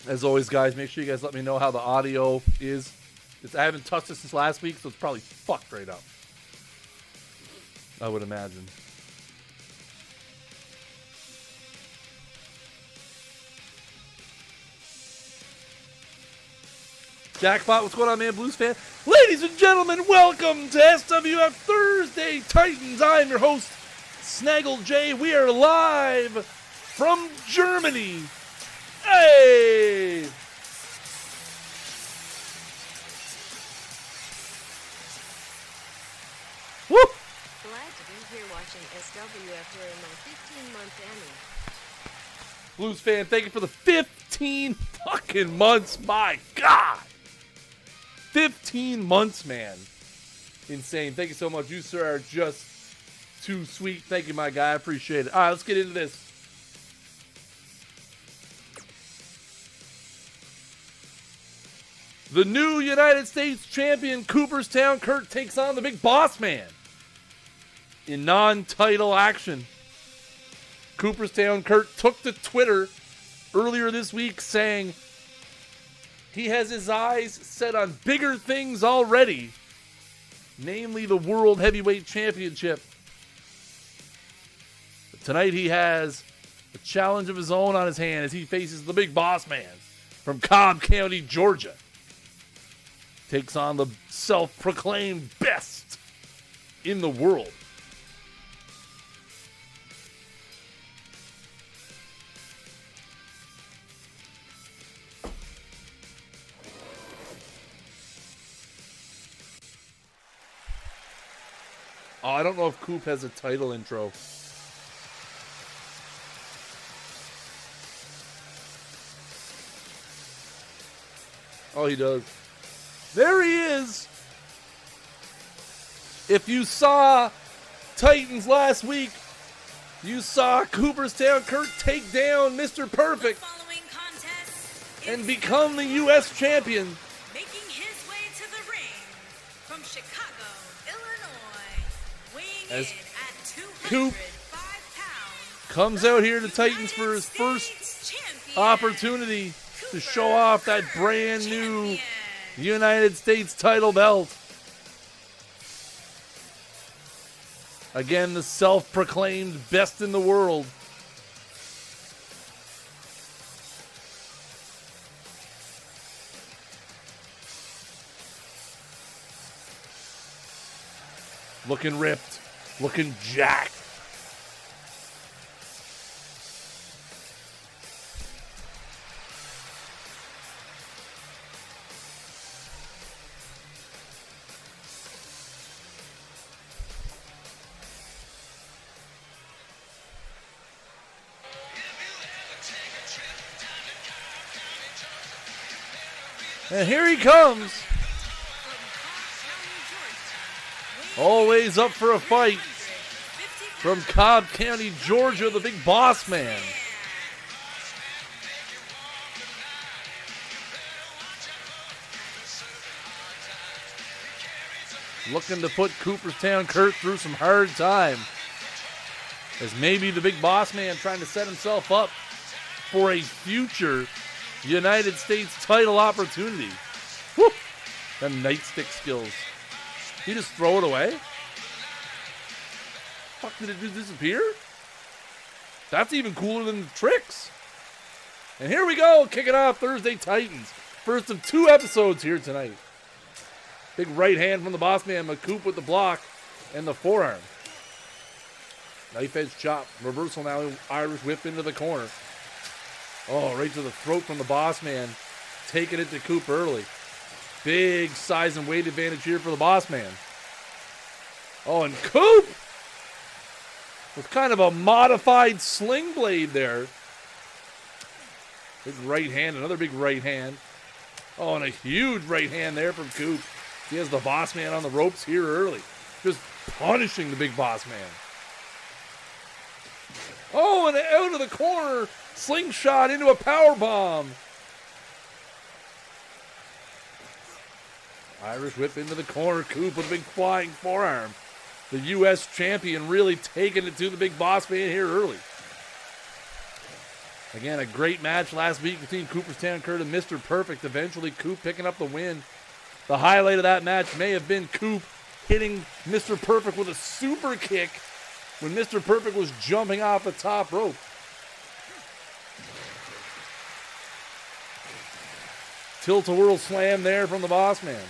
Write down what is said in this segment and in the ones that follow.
As always, guys, make sure you guys let me know how the audio is. I haven't touched it since last week, so it's probably fucked right up. I would imagine. Jackpot, what's going on, man? Blues fan. Ladies and gentlemen, welcome to SWF Thursday Titans. I'm your host, Snaggle J. We are live from Germany. Hey! Woo! Glad to be here watching SWF during my 15-month Emmy. Blues fan, thank you for the 15 fucking months. My God! 15 months, man. Insane. Thank you so much. You, sir, are just too sweet. Thank you, my guy. I appreciate it. All right, let's get into this. The new United States champion, Cooperstown Kurt, takes on the Big Boss Man in non-title action. Cooperstown Kurt took to Twitter earlier this week saying he has his eyes set on bigger things already, namely the World Heavyweight Championship. But tonight he has a challenge of his own on his hand as he faces the Big Boss Man from Cobb County, Georgia. Takes on the self-proclaimed best in the world. Oh, I don't know if Coop has a title intro. Oh, he does. There he is. If you saw Titans last week, you saw Cooperstown Kurt take down Mr. Perfect and become the U.S. champion. Making his way to the ring from Chicago, Illinois, weighing As in at Coop 205 pounds, comes out here to Titans for his first opportunity to show off that brand new United States title belt. Again, the self-proclaimed best in the world. Looking ripped, looking jacked. And here he comes. Always up for a fight. From Cobb County, Georgia, the Big Boss Man. Looking to put Cooperstown Kurt through some hard time. As maybe the Big Boss Man trying to set himself up for a future United States title opportunity. Woo! Them nightstick skills. He just throw it away? Fuck, did it just disappear? That's even cooler than the tricks. And here we go, kicking off Thursday Titans. First of 2 episodes here tonight. Big right hand from the Boss Man, McCoop with the block and the forearm. Knife edge chop. Reversal now, Irish whip into the corner. Oh, right to the throat from the Boss Man. Taking it to Coop early. Big size and weight advantage here for the Boss Man. Oh, and Coop with kind of a modified sling blade there. Big right hand, another big right hand. Oh, and a huge right hand there from Coop. He has the Boss Man on the ropes here early. Just punishing the Big Boss Man. Oh, and out of the corner, slingshot into a power bomb. Irish whip into the corner. Coop with a big flying forearm. The U.S. champion really taking it to the Big Boss Man here early. Again, a great match last week between Cooperstown Kurt and Mr. Perfect. Eventually, Coop picking up the win. The highlight of that match may have been Coop hitting Mr. Perfect with a super kick when Mr. Perfect was jumping off the top rope. Tilt-a-whirl slam there from the Boss Man.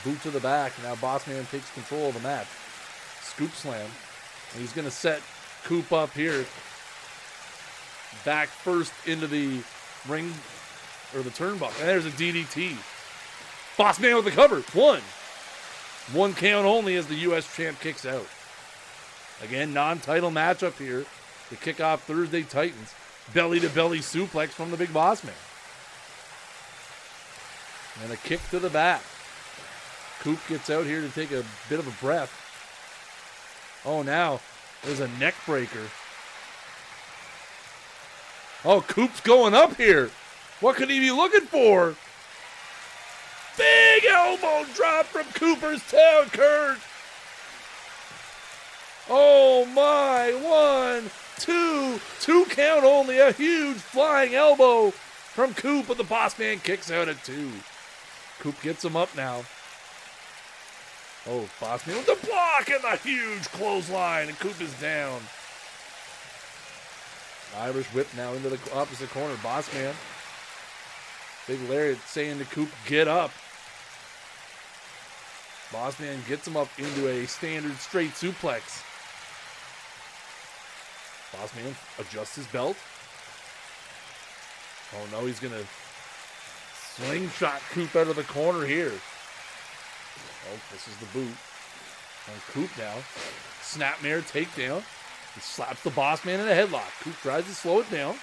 Boot to the back. Now Boss Man takes control of the match. Scoop slam. And he's going to set Coop up here. Back first into the ring, or the turnbuckle. And there's a DDT. Boss Man with the cover. One count only as the U.S. champ kicks out. Again, non-title matchup here to kick off Thursday Titans. Belly-to-belly suplex from the Big Boss Man. And a kick to the back. Coop gets out here to take a bit of a breath. Oh, now there's a neck breaker. Oh, Coop's going up here. What could he be looking for? Big elbow drop from Cooperstown Kurt. Oh my, 1, 2, 2 count only. A huge flying elbow from Coop, but the Boss Man kicks out at 2. Coop gets him up now. Oh, Boss Man with the block and the huge clothesline, and Coop is down. Irish whip now into the opposite corner. Boss Man. Big Lariat saying to Coop, get up. Boss Man gets him up into a standard straight suplex. Boss Man adjusts his belt. Oh no, he's going to slingshot Coop out of the corner here. Oh, this is the boot. On Coop now. Snapmare takedown. He slaps the Boss Man in a headlock. Coop tries to slow it down.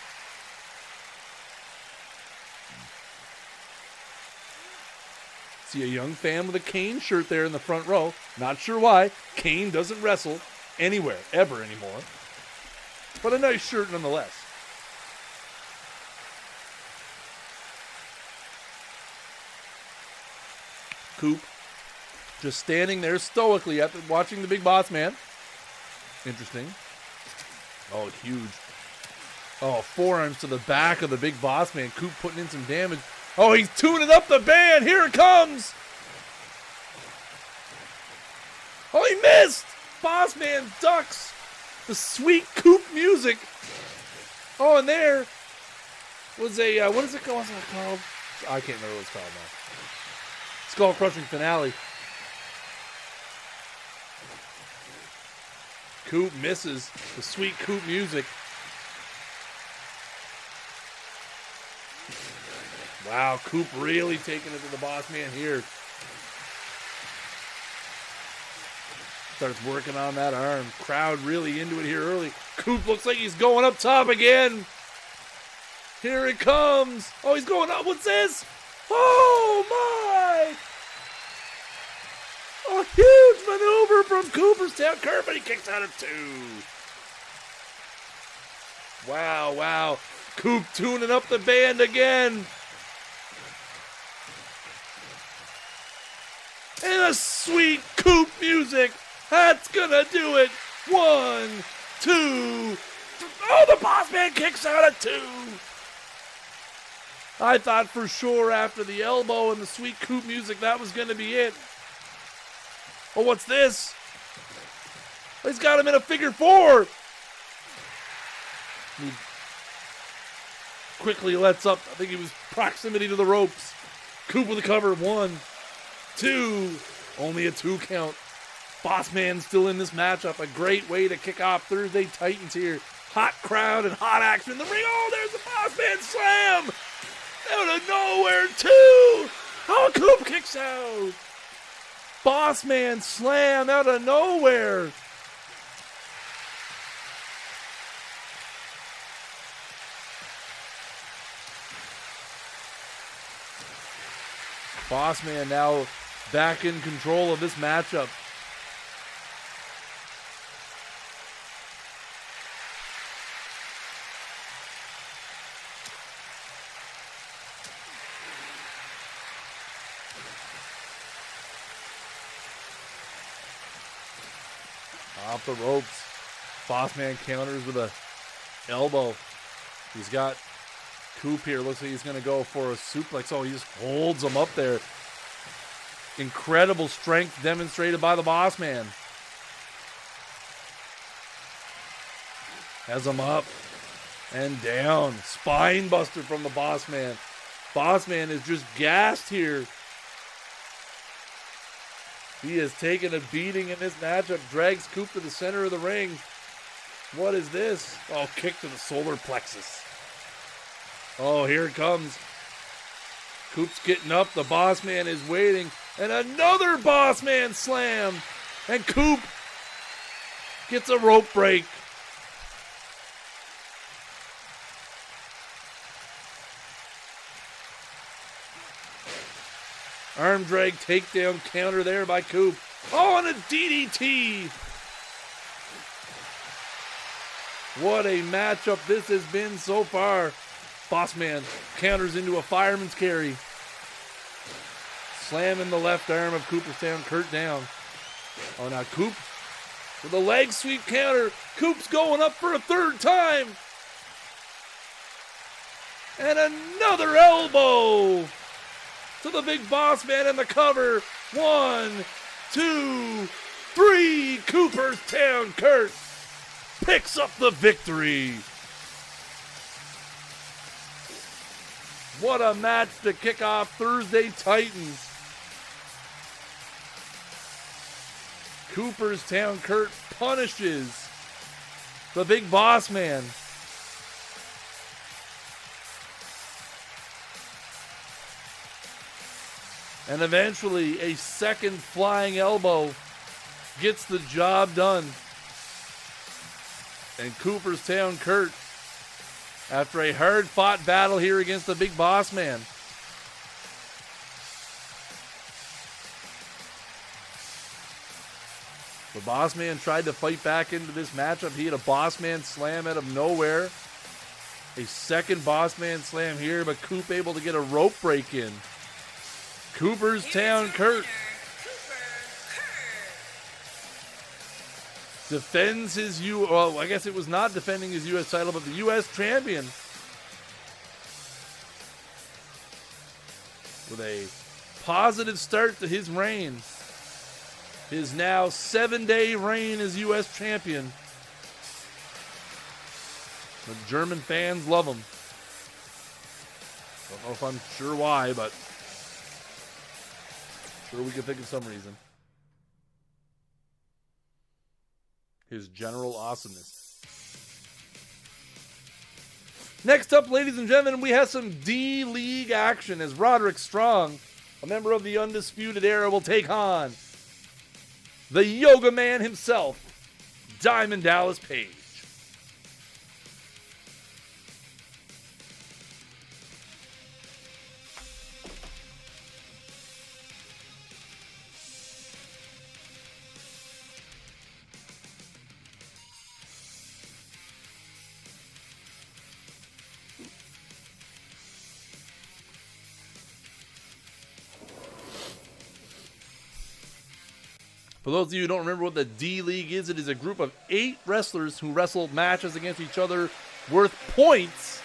See a young fan with a Kane shirt there in the front row. Not sure why. Kane doesn't wrestle anywhere, ever anymore. But a nice shirt nonetheless. Coop just standing there stoically after watching the Big Boss Man. Interesting. Oh, huge. Oh, forearms to the back of the Big Boss Man. Coop putting in some damage. Oh, he's tuning up the band. Here it comes. Oh, he missed. Boss Man ducks the sweet Coop music. Oh, and there was a, what is it called? I can't remember what it's called now. Skull Crushing Finale. Coop misses the sweet Coop music. Wow, Coop really taking it to the Boss Man here. Starts working on that arm. Crowd really into it here early. Coop looks like he's going up top again. Here it comes. Oh, he's going up. What's this? Oh, my. A huge maneuver from Cooperstown Kurt, but he kicks out at 2. Wow, wow. Coop tuning up the band again. And a sweet Coop music. That's gonna do it. 1, 2. Oh, the Boss Man kicks out at 2. I thought for sure after the elbow and the sweet Coop music that was gonna be it. Oh, what's this? He's got him in a figure 4. He quickly lets up. I think he was proximity to the ropes. Coop with the cover. 1, 2. Only a 2 count. Boss Man still in this matchup. A great way to kick off Thursday Titans here. Hot crowd and hot action in the ring. Oh, there's the Boss Man slam. Out of nowhere, 2. Oh, Coop kicks out. Boss Man slam out of nowhere. Boss Man now back in control of this matchup. Off the ropes. Boss Man counters with a elbow. He's got Coop here. Looks like he's going to go for a suplex. Oh, he just holds him up there. Incredible strength demonstrated by the Boss Man. Has him up and down. Spine buster from the Boss Man. Boss Man is just gassed here. He has taken a beating in this matchup. Drags Coop to the center of the ring. What is this? Oh, kick to the solar plexus. Oh, here it comes. Coop's getting up. The Boss Man is waiting. And another Boss Man slam. And Coop gets a rope break. Arm drag takedown counter there by Coop. Oh, and a DDT. What a matchup this has been so far. Boss Man counters into a fireman's carry. Slamming the left arm of Cooperstown Kurt down. Oh, now Coop with a leg sweep counter. Coop's going up for a third time. And another elbow to the big Boss Man in the cover. 1, 2, 3. Cooperstown Kurt picks up the victory. What a match to kick off Thursday Titans. Cooperstown Kurt punishes the big Boss Man. And eventually a second flying elbow gets the job done. And Cooperstown Kurt, after a hard-fought battle here against the big Boss Man, the Boss Man tried to fight back into this matchup. He had a Boss Man slam out of nowhere. A second Boss Man slam here, but Coop able to get a rope break in. Cooperstown Kurt defends his well, I guess it was not defending his U.S. title, but the U.S. champion with a positive start to his reign. His now 7-day reign as U.S. champion. The German fans love him. Don't know if I'm sure why, but sure we can think of some reason. His general awesomeness. Next up, ladies and gentlemen, we have some D-League action as Roderick Strong, a member of the Undisputed Era, will take on the Yoga Man himself, Diamond Dallas Page. For those of you who don't remember what the D-League is, it is a group of 8 wrestlers who wrestle matches against each other worth points.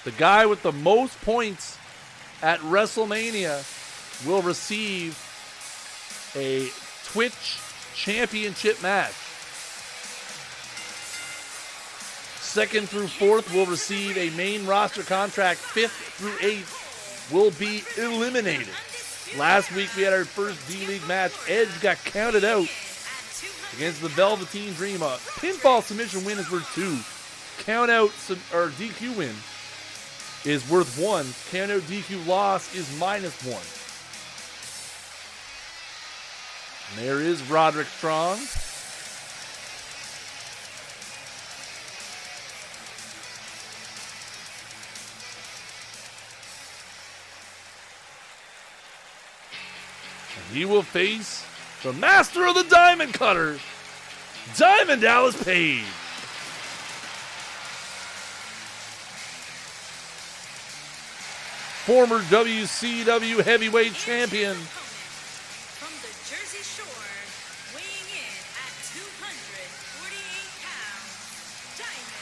The guy with the most points at WrestleMania will receive a Twitch Championship match. 2nd through 4th will receive a main roster contract. 5th through 8th will be eliminated. Last week we had our first D-League match. Edge got counted out against the Velveteen Dream. A pinfall submission win is worth 2. Count out or DQ win is worth 1. Count out DQ loss is -1. And there is Roderick Strong. He will face the master of the Diamond Cutter, Diamond Dallas Page. Former WCW Heavyweight Champion. From the Jersey Shore, weighing in at 248 pounds, Diamond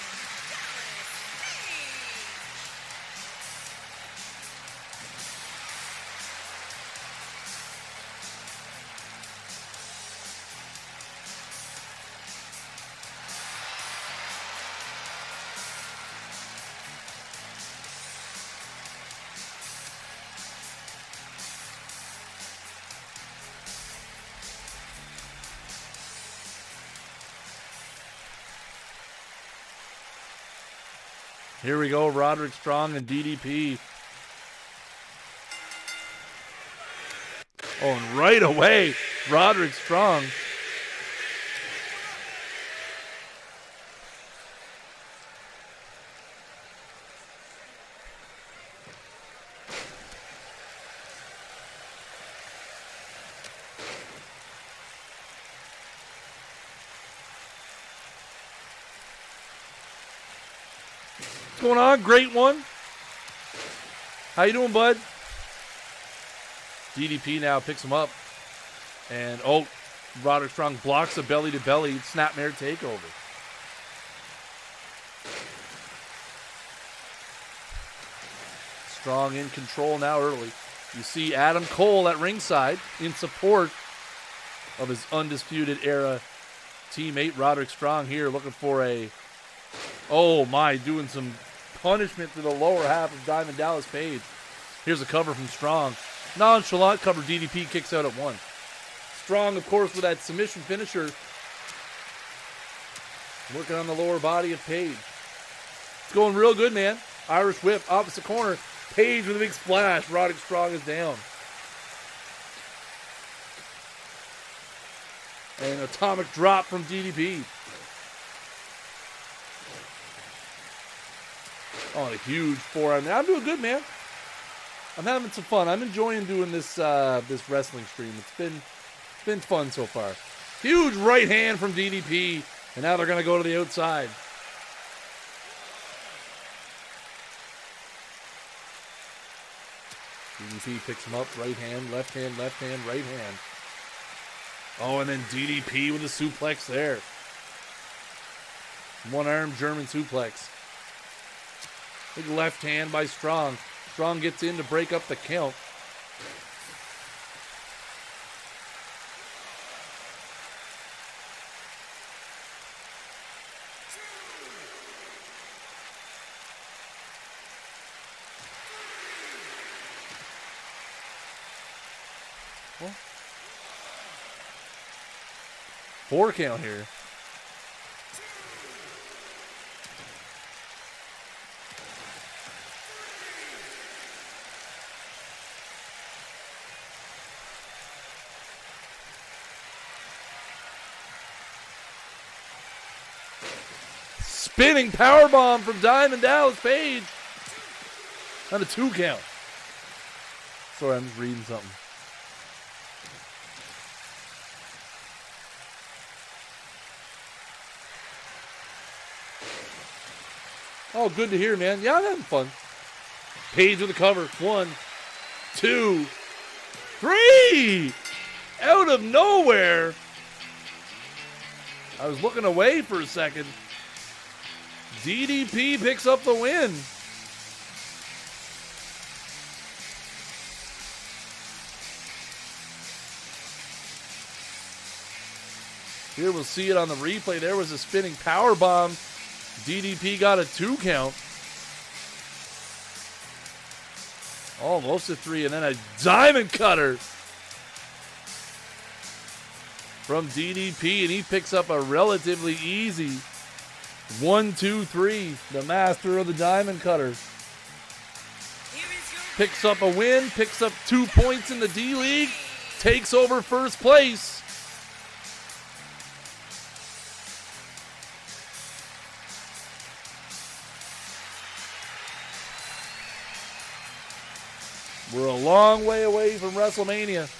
Here we go, Roderick Strong and DDP. Oh, and right away, Roderick Strong. What's going on? Great one. How you doing, bud? DDP now picks him up. And, oh, Roderick Strong blocks a belly-to-belly snapmare takeover. Strong in control now early. You see Adam Cole at ringside in support of his Undisputed Era teammate, Roderick Strong, here looking for a, oh my, doing some punishment to the lower half of Diamond Dallas Page. Here's a cover from Strong. Nonchalant cover, DDP kicks out at one. Strong, of course, with that submission finisher. Working on the lower body of Page. It's going real good, man. Irish whip, opposite corner. Page with a big splash. Roderick Strong is down. And atomic drop from DDP. Oh, and a huge forearm. I'm doing good, man. I'm having some fun. I'm enjoying doing this this wrestling stream. It's been fun so far. Huge right hand from DDP, and now they're going to go to the outside. DDP picks him up, right hand, right hand. Oh, and then DDP with a suplex there. One arm German suplex. Big left hand by Strong. Strong gets in to break up the count. Well, 4 count here. Spinning powerbomb from Diamond Dallas Page. On a 2 count. Sorry, I'm just reading something. Oh, good to hear, man. Yeah, I'm having fun. Page with the cover. 1, 2, 3. Out of nowhere. I was looking away for a second. DDP picks up the win. Here we'll see it on the replay. There was a spinning power bomb. DDP got a 2 count. Almost a 3, and then a diamond cutter from DDP, and he picks up a relatively easy 1, 2, 3. The master of the diamond cutter picks up a win, picks up 2 points in the D-League, takes over first place. We're a long way away from WrestleMania,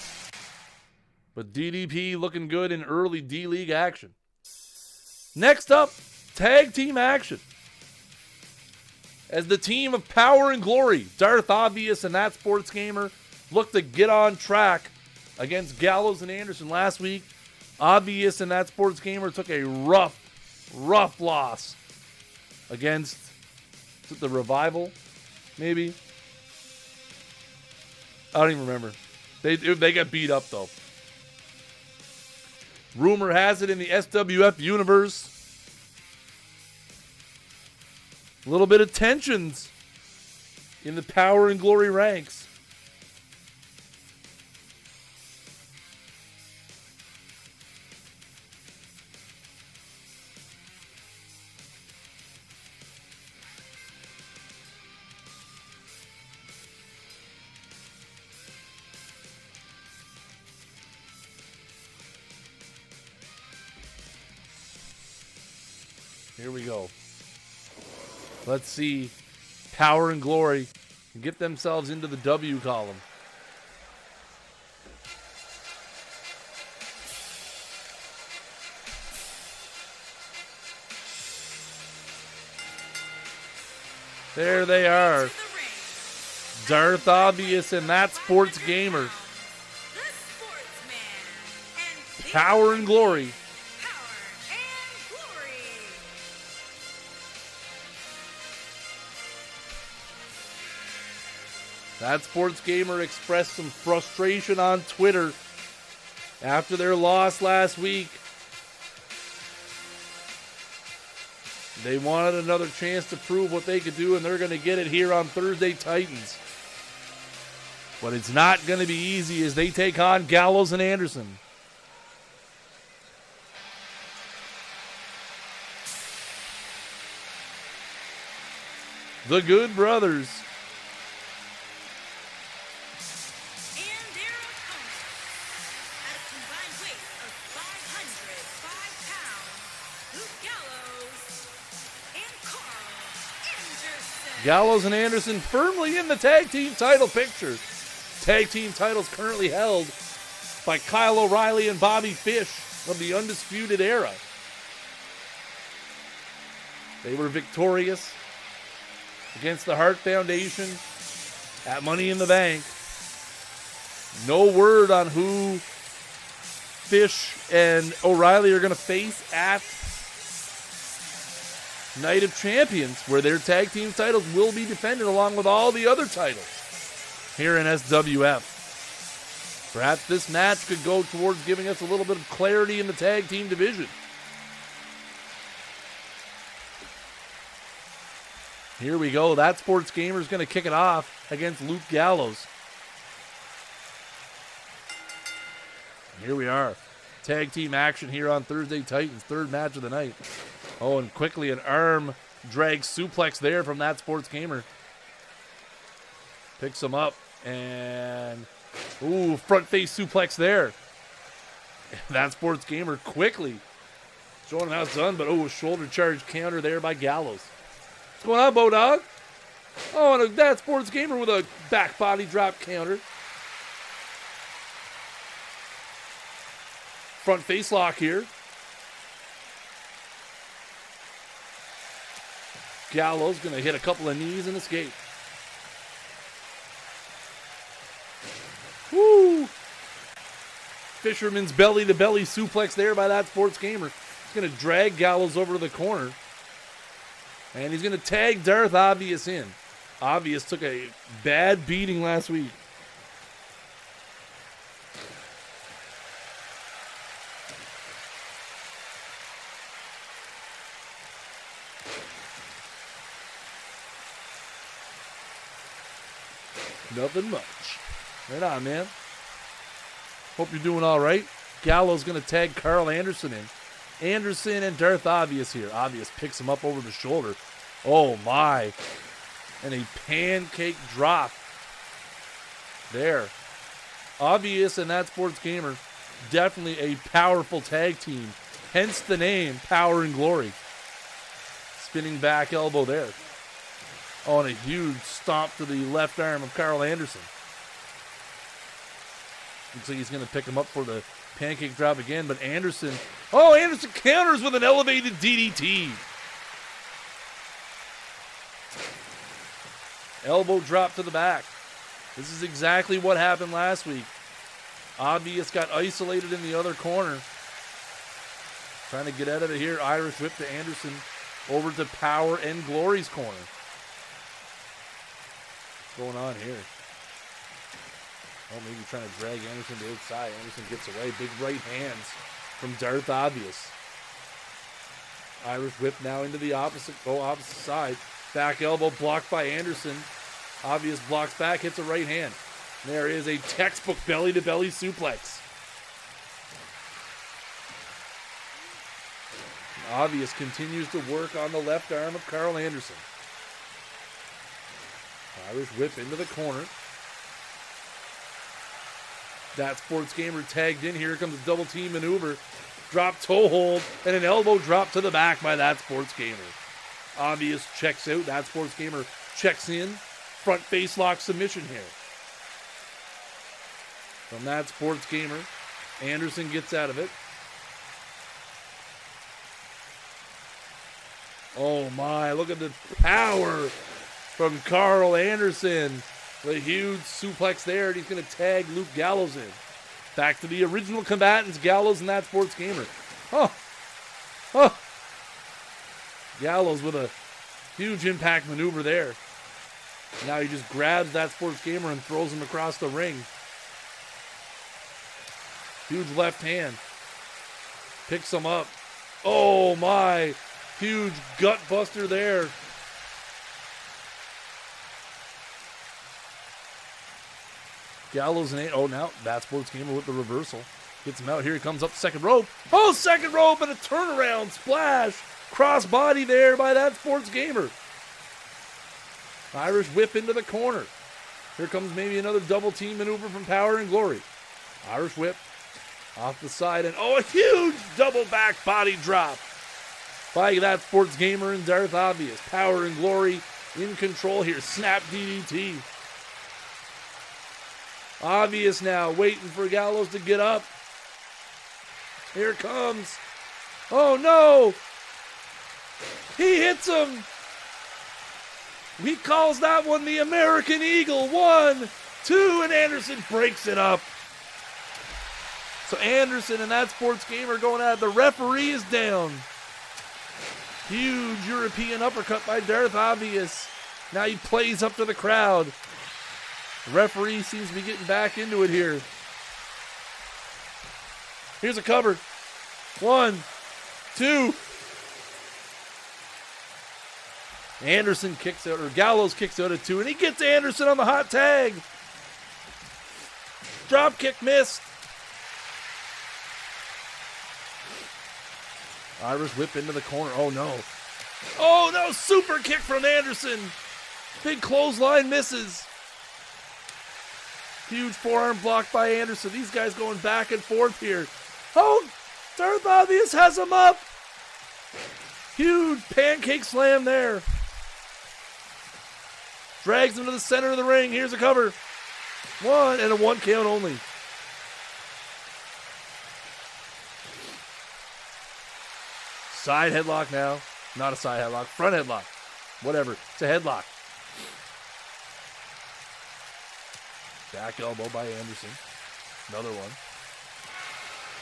but DDP looking good in early D-League action. Next up, tag team action. As the team of Power and Glory, Darth Obvious and That Sports Gamer, look to get on track against Gallows and Anderson last week. Obvious and That Sports Gamer took a rough loss against the Revival, maybe. I don't even remember. They got beat up, though. Rumor has it in the SWF universe, a little bit of tensions in the Power and Glory ranks. Here we go. Let's see Power and Glory get themselves into the W column. There they are. Darth Obvious and That Sports Gamer. The Sportsman and Power and Glory. Power and Glory. That Sports Gamer expressed some frustration on Twitter after their loss last week. They wanted another chance to prove what they could do, and they're going to get it here on Thursday Titans. But it's not going to be easy as they take on Gallows and Anderson. The Good Brothers. And their opponent, at a combined weight of 505 pounds, Luke Gallows and Carl Anderson. Gallows and Anderson firmly in the tag team title picture. Tag team titles currently held by Kyle O'Reilly and Bobby Fish of the Undisputed Era. They were victorious against the Hart Foundation at Money in the Bank. No word on who Fish and O'Reilly are going to face at Night of Champions, where their tag team titles will be defended along with all the other titles here in SWF. Perhaps this match could go towards giving us a little bit of clarity in the tag team division. Here we go. That Sports Gamer is going to kick it off against Luke Gallows. Here we are. Tag team action here on Thursday Titans, third match of the night. Oh, and quickly an arm drag suplex there from That Sports Gamer. Picks him up and, ooh, front face suplex there. That Sports Gamer quickly showing how it's done, but oh, shoulder charge counter there by Gallows. What's going on, Bodog? Oh, and That Sports Gamer with a back body drop counter. Front face lock here. Gallows going to hit a couple of knees and escape. Woo! Fisherman's belly-to-belly suplex there by That Sports Gamer. He's going to drag Gallows over to the corner. And he's going to tag Darth Obvious in. Obvious took a bad beating last week. Nothing much. Right on, man. Hope you're doing all right. Gallows going to tag Carl Anderson in. Anderson and Darth Obvious here. Obvious picks him up over the shoulder. Oh, my. And a pancake drop. There. Obvious and That Sports Gamer. Definitely a powerful tag team. Hence the name, Power and Glory. Spinning back elbow there. Oh, and a huge stomp to the left arm of Carl Anderson. Looks like he's going to pick him up for the pancake drop again, but Anderson... Oh, Anderson counters with an elevated DDT. Elbow drop to the back. This is exactly what happened last week. Obvious got isolated in the other corner. Trying to get out of it here. Irish whip to Anderson. Over to Power and Glory's corner. What's going on here? Oh, maybe trying to drag Anderson to the outside. Anderson gets away. Big right hands from Darth Obvious. Irish whip now into the opposite side. Back elbow blocked by Anderson. Obvious blocks back, hits a right hand. There is a textbook belly-to-belly suplex. Obvious continues to work on the left arm of Carl Anderson. Irish whip into the corner. That Sports Gamer tagged in. Here comes a double team maneuver. drop toe hold, and an elbow drop to the back by That Sports Gamer. Obvious checks out. That Sports Gamer checks in. Front face lock submission here. From That Sports Gamer, Anderson gets out of it. Oh my, look at the power from Carl Anderson. The huge suplex there, and he's going to tag Luke Gallows in. Back to the original combatants, Gallows and That Sports Gamer. Oh. Gallows with a huge impact maneuver there. Now he just grabs That Sports Gamer and throws him across the ring. Huge left hand. Picks him up. Oh my. Huge gut buster there. Gallows and now That Sports Gamer with the reversal. Gets him out. Here he comes up the second rope. Oh, second rope and a turnaround splash. Cross body there by That Sports Gamer. Irish whip into the corner. Here comes maybe another double team maneuver from Power and Glory. Irish whip off the side and a huge double back body drop by That Sports Gamer and Darth Obvious. Power and Glory in control here. Snap DDT. Obvious now, waiting for Gallows to get up. Here it comes. Oh no! He hits him. He calls that one the American Eagle. 1, 2, and Anderson breaks it up. So Anderson and That Sports Gamer going at it. The referee is down. Huge European uppercut by Darth Obvious. Now he plays up to the crowd. The referee seems to be getting back into it here. Here's a cover. 1, 2. Anderson kicks out, or Gallows kicks out at 2, and he gets Anderson on the hot tag. Drop kick missed. Irish whip into the corner. Oh no. Oh no, super kick from Anderson. Big clothesline misses. Huge forearm block by Anderson. These guys going back and forth here. Oh, Darth Obvious has him up. Huge pancake slam there. Drags him to the center of the ring. Here's a cover. 1 and a 1 count only. Side headlock now. Not a side headlock. Front headlock. Whatever. It's a headlock. Back elbow by Anderson. Another one.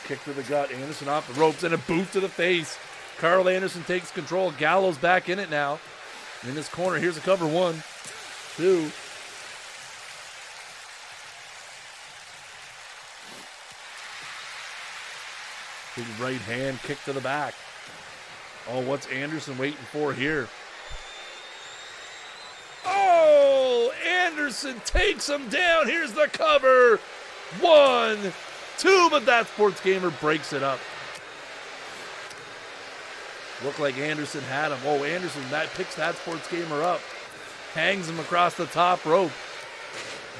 Kick to the gut. Anderson off the ropes and a boot to the face. Carl Anderson takes control. Gallows back in it now. In this corner. Here's a cover. 1, 2. Big right hand kick to the back. Oh, what's Anderson waiting for here? Oh, Anderson takes him down. Here's the cover. 1, 2, but That Sports Gamer breaks it up. Looked like Anderson had him. Oh, Anderson picks That Sports Gamer up. Hangs him across the top rope.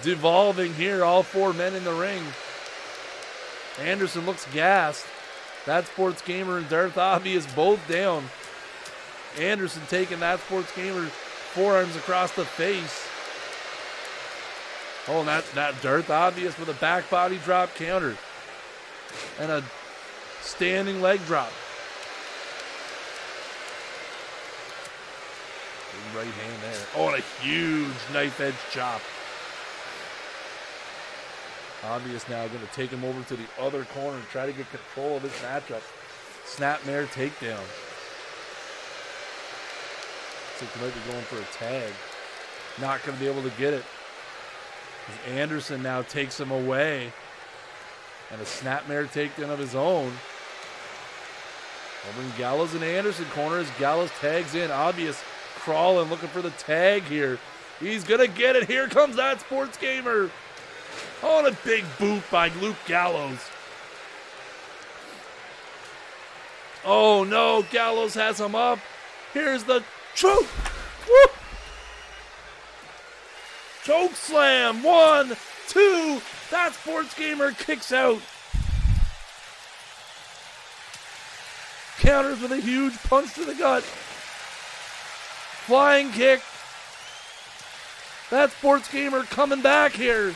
Devolving here, all 4 men in the ring. Anderson looks gassed. That Sports Gamer and Darth Obvious both down. Anderson taking That Sports Gamer's forearms across the face. Oh, and that Darth Obvious with a back body drop counter. And a standing leg drop. Big right hand there. Oh, and a huge knife edge chop. Obvious now going to take him over to the other corner and try to get control of this matchup. Snapmare takedown. Looks like they might be going for a tag. Not going to be able to get it. As Anderson now takes him away. And a snapmare takedown of his own. Over in Gallows and Anderson corner as Gallows tags in. Obvious crawling, looking for the tag here. He's going to get it. Here comes That Sports Gamer. Oh, and a big boot by Luke Gallows. Oh, no. Gallows has him up. Here's the choke. Woo! Choke slam. 1, 2. That Sports Gamer kicks out. Counters with a huge punch to the gut. Flying kick. That Sports Gamer coming back here.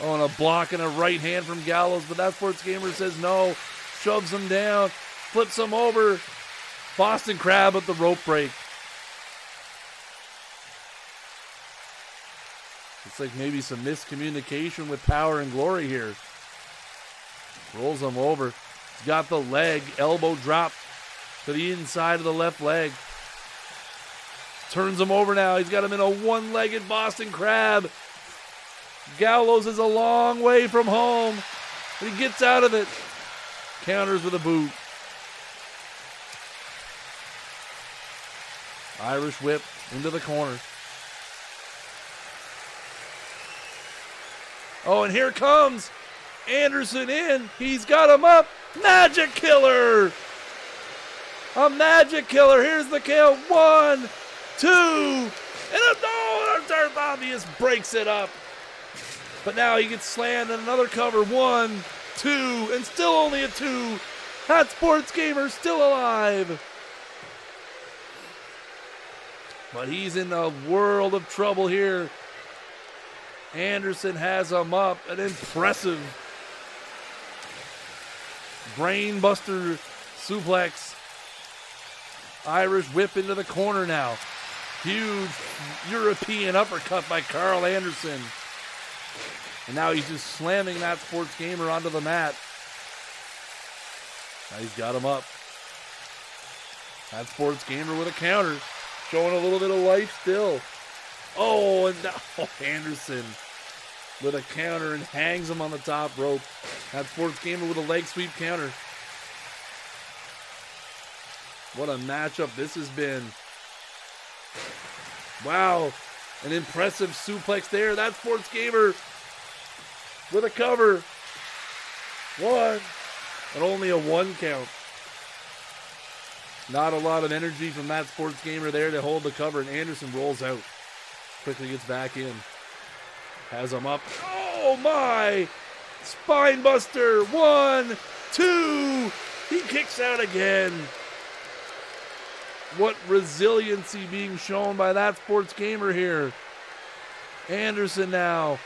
Oh, and a block and a right hand from Gallows, but that Sports Gamer says no. Shoves him down. Flips him over. Boston Crab at the rope break. Looks like maybe some miscommunication with Power and Glory here. Rolls him over. He's got the leg. Elbow drop to the inside of the left leg. Turns him over now. He's got him in a one-legged Boston Crab. Gallows is a long way from home. But he gets out of it. Counters with a boot. Irish whip into the corner. Oh, and here comes Anderson in. He's got him up. Magic Killer. A Magic Killer. Here's the count. 1, 2, and Darth Obvious breaks it up. But now he gets slammed in another cover. 1, 2, and still only a 2. That Sports Gamer still alive. But he's in a world of trouble here. Anderson has him up. An impressive brainbuster suplex. Irish whip into the corner now. Huge European uppercut by Carl Anderson. And now he's just slamming that Sports Gamer onto the mat. Now he's got him up. That Sports Gamer with a counter. Showing a little bit of life still. Oh, and now Anderson with a counter and hangs him on the top rope. That Sports Gamer with a leg sweep counter. What a matchup this has been. Wow. An impressive suplex there. That Sports Gamer with a cover. 1. And only a 1 count. Not a lot of energy from that Sports Gamer there to hold the cover. And Anderson rolls out. Quickly gets back in. Has him up. Oh my! Spine buster. 1, 2. He kicks out again. What resiliency being shown by that Sports Gamer here. Anderson now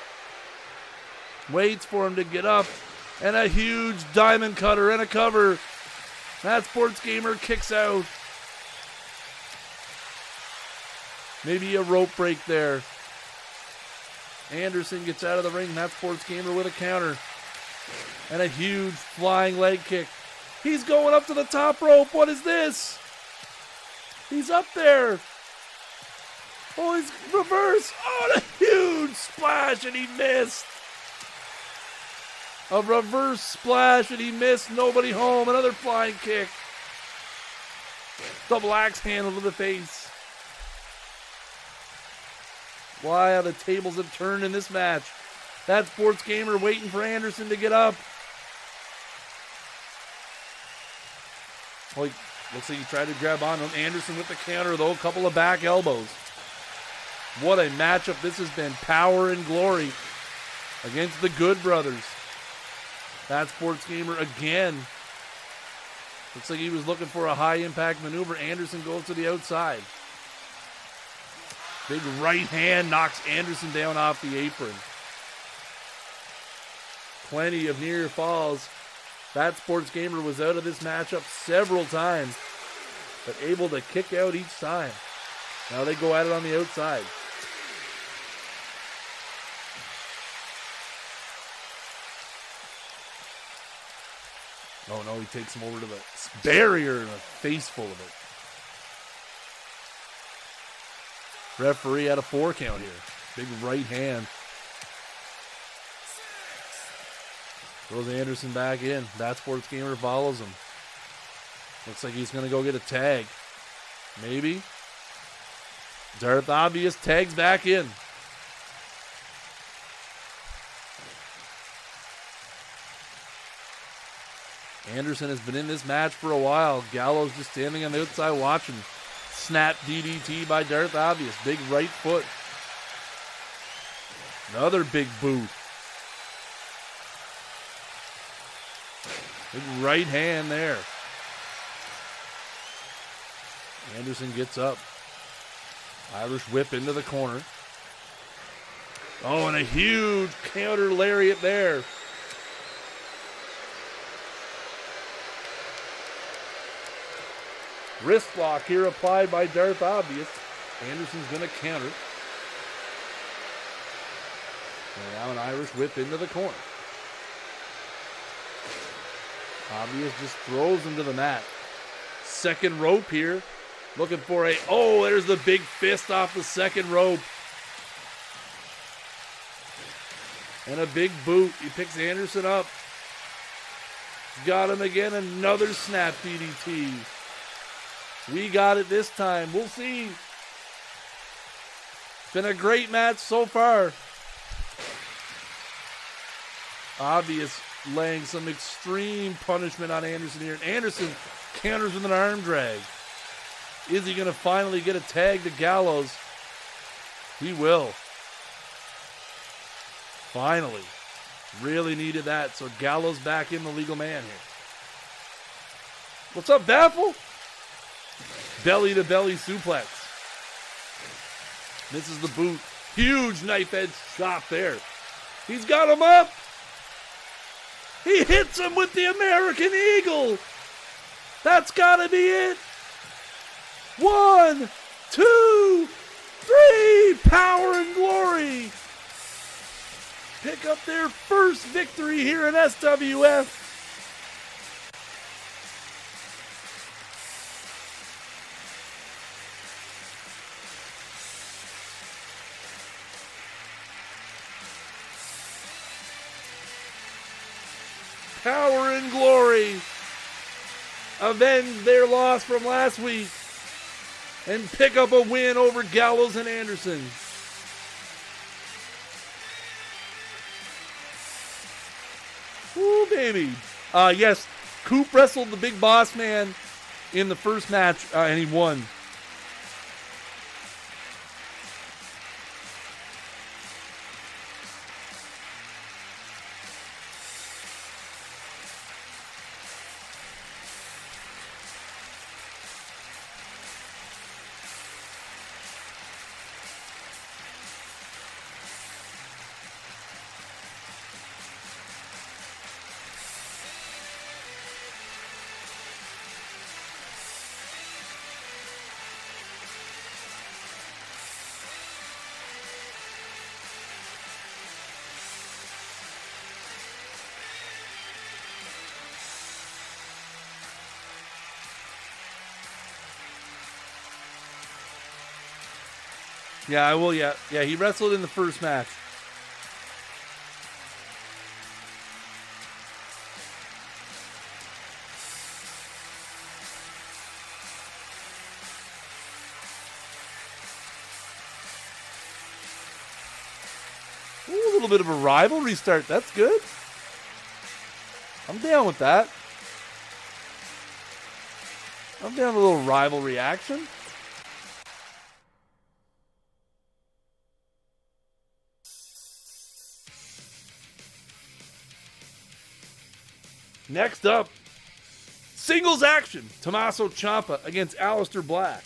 waits for him to get up. And a huge diamond cutter and a cover. That Sports Gamer kicks out. Maybe a rope break there. Anderson gets out of the ring. That Sports Gamer with a counter. And a huge flying leg kick. He's going up to the top rope. What is this? He's up there. Oh, he's reverse. Oh, and a huge splash, and he missed. A reverse splash, and he missed. Nobody home. Another flying kick. Double axe handle to the face. Wow, the tables have turned in this match. That Sports Gamer waiting for Anderson to get up. Well, looks like he tried to grab on him. Anderson with the counter, though. A couple of back elbows. What a matchup this has been. Power and Glory against the Good Brothers. That Sports Gamer again. Looks like he was looking for a high-impact maneuver. Anderson goes to the outside. Big right hand knocks Anderson down off the apron. Plenty of near falls. That Sports Gamer was out of this matchup several times, but able to kick out each time. Now they go at it on the outside. Oh no, he takes him over to the barrier and a face full of it. Referee had a 4 count here. Big right hand. Throws Anderson back in. That Sports Gamer follows him. Looks like he's going to go get a tag. Maybe. Darth Obvious tags back in. Anderson has been in this match for a while. Gallows just standing on the outside watching. Snap DDT by Darth Obvious. Big right foot. Another big boot. Big right hand there. Anderson gets up. Irish whip into the corner. Oh, and a huge counter lariat there. Wrist lock here applied by Darth Obvious. Anderson's going to counter. And now an Irish whip into the corner. Obvious just throws him to the mat. Second rope here. Looking for a, oh, there's the big fist off the second rope. And a big boot. He picks Anderson up. Got him again. Another snap DDT. We got it this time. We'll see. It's been a great match so far. Obvious laying some extreme punishment on Anderson here. And Anderson counters with an arm drag. Is he going to finally get a tag to Gallows? He will. Finally. Really needed that. So Gallows back in the legal man here. What's up, Baffle? Belly to belly suplex. This is the boot. Huge knife edge chop there. He's got him up. He hits him with the American Eagle. That's got to be it. 1, 2, 3. Power and Glory. Pick up their first victory here in SWF. Power and Glory avenge their loss from last week and pick up a win over Gallows and Anderson. Ooh, baby. Yes, Coop wrestled the Big Boss Man in the first match, and he won. Yeah, I will. Yeah, he wrestled in the first match. Ooh, a little bit of a rivalry start. That's good. I'm down with that. I'm down with a little rivalry action. Next up, singles action. Tommaso Ciampa against Aleister Black.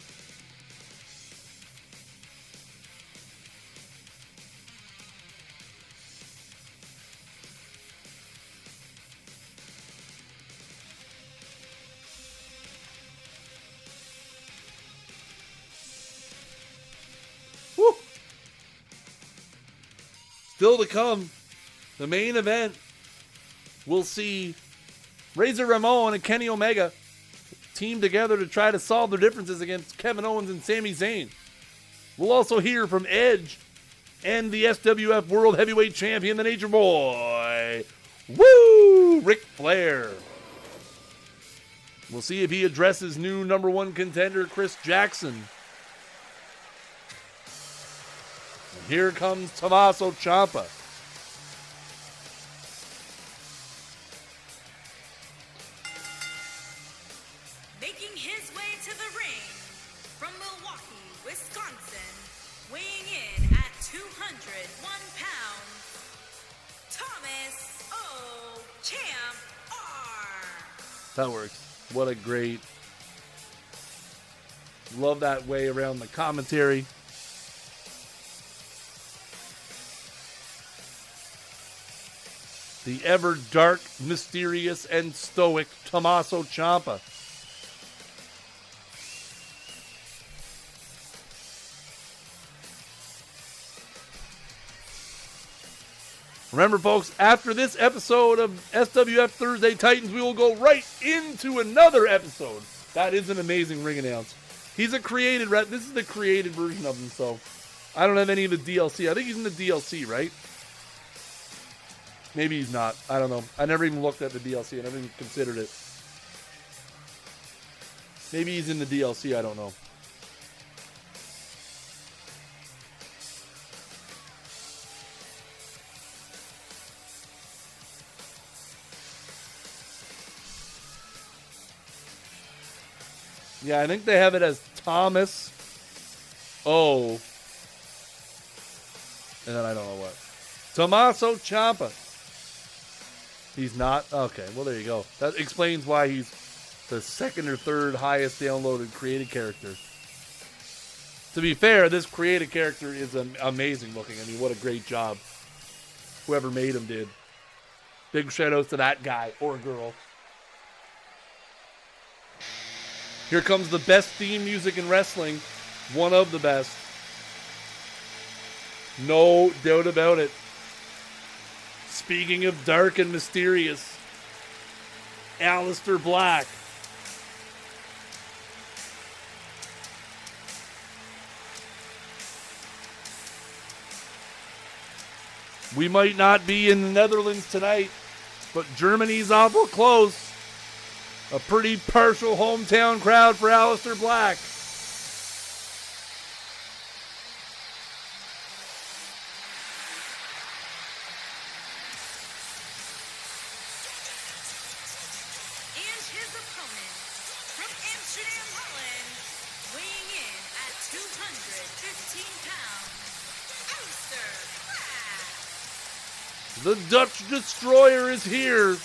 Woo! Still to come, the main event. We'll see Razor Ramon and Kenny Omega team together to try to solve their differences against Kevin Owens and Sami Zayn. We'll also hear from Edge and the SWF World Heavyweight Champion, the Nature Boy. Woo! Ric Flair. We'll see if he addresses new number one contender Chris Jackson. And here comes Tommaso Ciampa. Making his way to the ring from Milwaukee, Wisconsin, weighing in at 201 pounds, Thomas O. Champ R. That works. What a great... Love that way around the commentary. The ever dark, mysterious, and stoic Tommaso Ciampa. Remember, folks, after this episode of SWF Thursday Titans, we will go right into another episode. That is an amazing ring announce. He's a created rep. This is the created version of him, so I don't have any of the DLC. I think he's in the DLC, right? Maybe he's not. I don't know. I never even looked at the DLC. I never even considered it. Maybe he's in the DLC. I don't know. Yeah, I think they have it as Thomas O. And then I don't know what. Tommaso Ciampa. He's not? Okay, well, there you go. That explains why he's the second or third highest downloaded created character. To be fair, this created character is amazing looking. I mean, what a great job. Whoever made him did. Big shout outs to that guy or girl. Here comes the best theme music in wrestling. One of the best. No doubt about it. Speaking of dark and mysterious, Aleister Black. We might not be in the Netherlands tonight, but Germany's awful close. A pretty partial hometown crowd for Aleister Black. And his opponent from Amsterdam, Holland, weighing in at 215 pounds, Aleister Black. The Dutch Destroyer is here.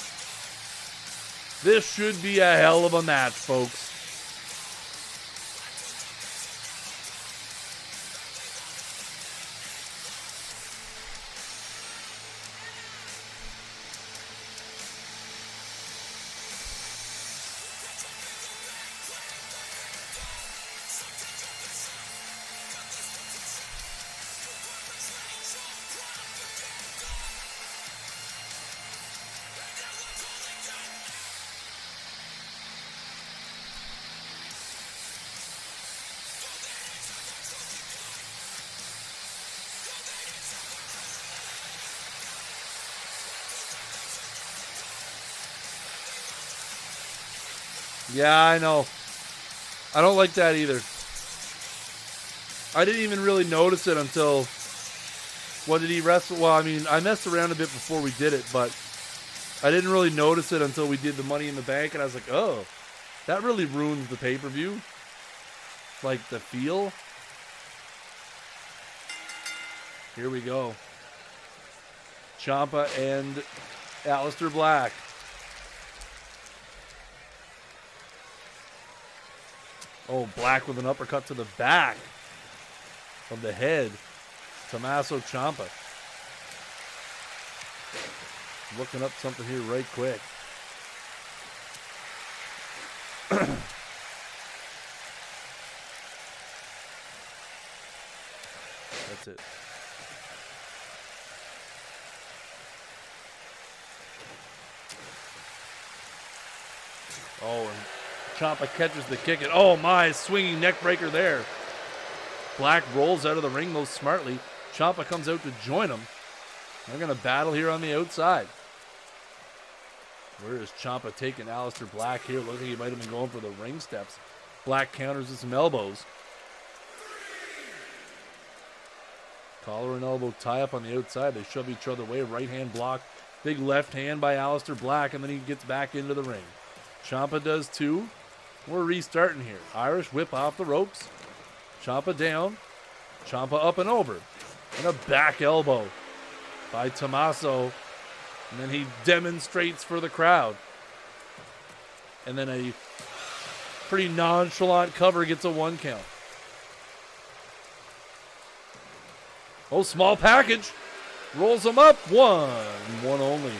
This should be a hell of a match, folks. Yeah, I know. I don't like that either. I didn't even really notice it until... What did he wrestle? Well, I mean, I messed around a bit before we did it, but I didn't really notice it until we did the Money in the Bank, and I was like, oh, that really ruins the pay-per-view. Like, the feel. Here we go. Ciampa and Aleister Black. Oh, Black with an uppercut to the back of the head. Tommaso Ciampa. Looking up something here right quick. That's it. Oh, and Ciampa catches the kick. And oh my, swinging neck breaker there. Black rolls out of the ring most smartly. Ciampa comes out to join him. They're going to battle here on the outside. Where is Ciampa taking Aleister Black here? Looks like he might have been going for the ring steps. Black counters with some elbows. Collar and elbow tie up on the outside. They shove each other away. Right hand block. Big left hand by Aleister Black, and then he gets back into the ring. Ciampa does too. We're restarting here. Irish whip off the ropes. Ciampa down. Ciampa up and over. And a back elbow by Tommaso. And then he demonstrates for the crowd. And then a pretty nonchalant cover gets a 1 count. Oh, small package. Rolls him up. 1 only.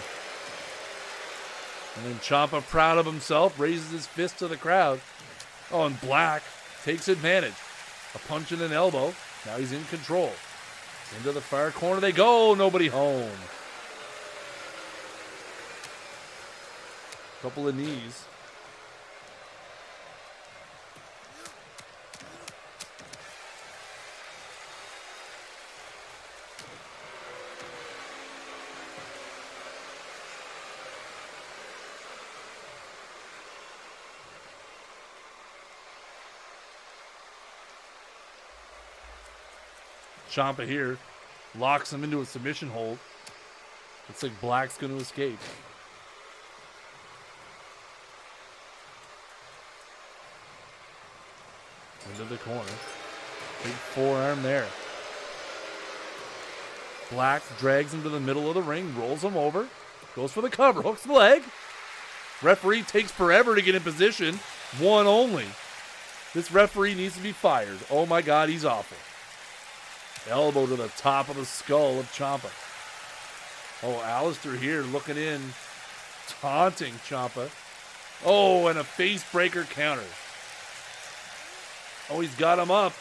And then Ciampa, proud of himself, raises his fist to the crowd. Oh, and Black takes advantage. A punch and an elbow. Now he's in control. Into the far corner they go. Nobody home. Couple of knees. Ciampa here locks him into a submission hold. Looks like Black's going to escape. Into the corner. Big forearm there. Black drags him to the middle of the ring, rolls him over, goes for the cover, hooks the leg. Referee takes forever to get in position. 1 only. This referee needs to be fired. Oh my God, he's awful. Elbow to the top of the skull of Ciampa. Oh, Alistair here looking in, taunting Ciampa. Oh, and a face breaker counter. Oh, he's got him up.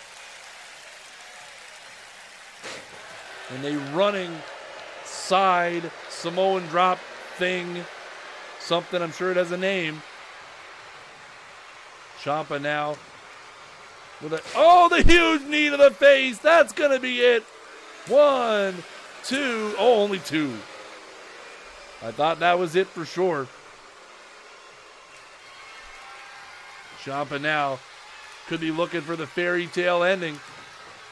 And a running side Samoan drop thing. Something, I'm sure it has a name. Ciampa now with the huge knee to the face. That's going to be it. 1, 2. Oh, only 2. I thought that was it for sure. Ciampa now could be looking for the fairy tale ending.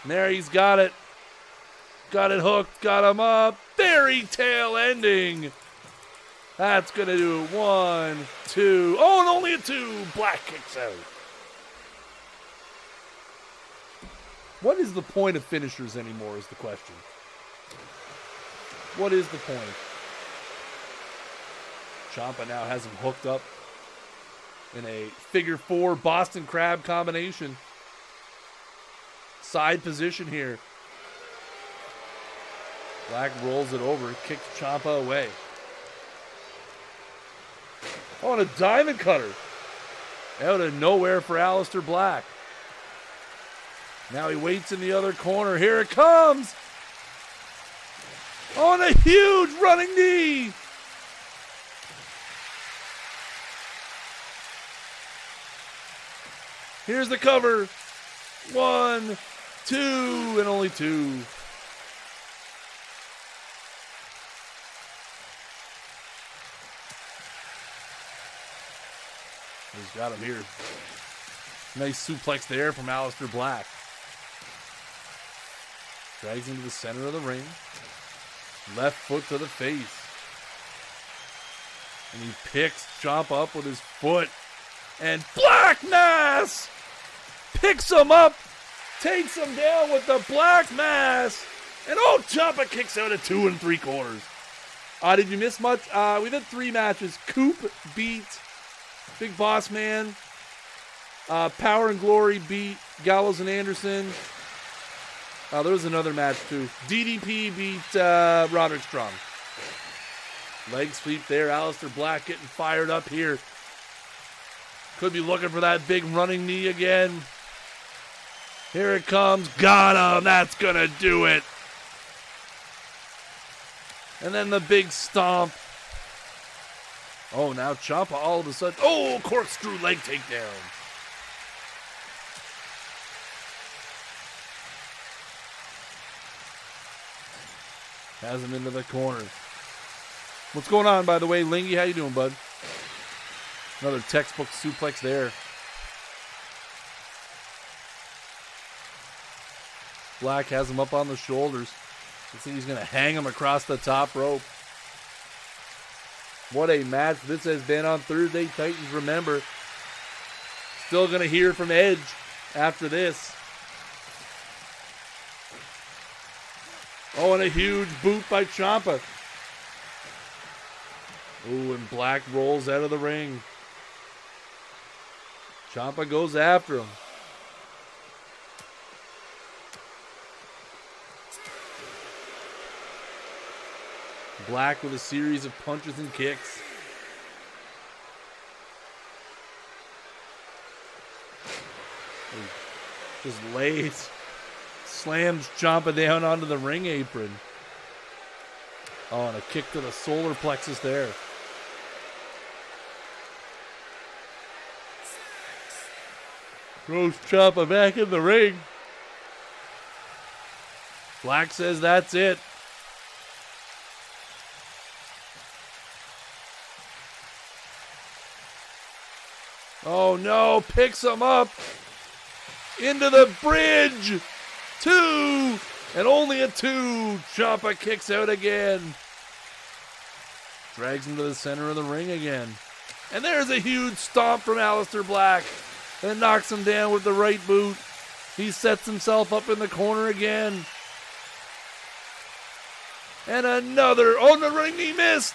And there he's got it. Got it hooked. Got him up. Fairy tale ending. That's going to do it. 1, 2. Oh, and only a 2. Black kicks out. What is the point of finishers anymore is the question. What is the point? Ciampa now has him hooked up in a figure 4 Boston Crab combination. Side position here. Black rolls it over, kicks Ciampa away. Oh, and a diamond cutter. Out of nowhere for Alistair Black. Now he waits in the other corner. Here it comes. Oh, and a huge running knee. Here's the cover. 1, 2, and only 2. He's got him here. Nice suplex there from Alistair Black. Drags him to the center of the ring. Left foot to the face. And he picks Ciampa up with his foot. And Black Mass picks him up. Takes him down with the Black Mass. And oh, Ciampa kicks out at 2 3/4. Did you miss much? We've had 3 matches. Coop beat Big Boss Man. Power and Glory beat Gallows and Anderson. There was another match too. DDP beat Roderick Strong. Leg sweep there. Alistair Black getting fired up here. Could be looking for that big running knee again. Here it comes. Got him. That's going to do it. And then the big stomp. Oh, now Ciampa all of a sudden. Oh, corkscrew leg takedown. Has him into the corner. What's going on, by the way, Lingy? How you doing, bud? Another textbook suplex there. Black has him up on the shoulders. Looks like he's going to hang him across the top rope. What a match this has been on Thursday Titans. Remember, still going to hear from Edge after this. Oh, and a huge boot by Ciampa. Oh, and Black rolls out of the ring. Ciampa goes after him. Black with a series of punches and kicks. Just lays, slams Ciampa down onto the ring apron. Oh, and a kick to the solar plexus there. Throws Ciampa back in the ring. Black says that's it. Oh no, picks him up into the bridge. 2, and only a 2. Ciampa kicks out again. Drags him to the center of the ring again. And there's a huge stomp from Aleister Black. Then knocks him down with the right boot. He sets himself up in the corner again. And another. Oh, the ring he missed.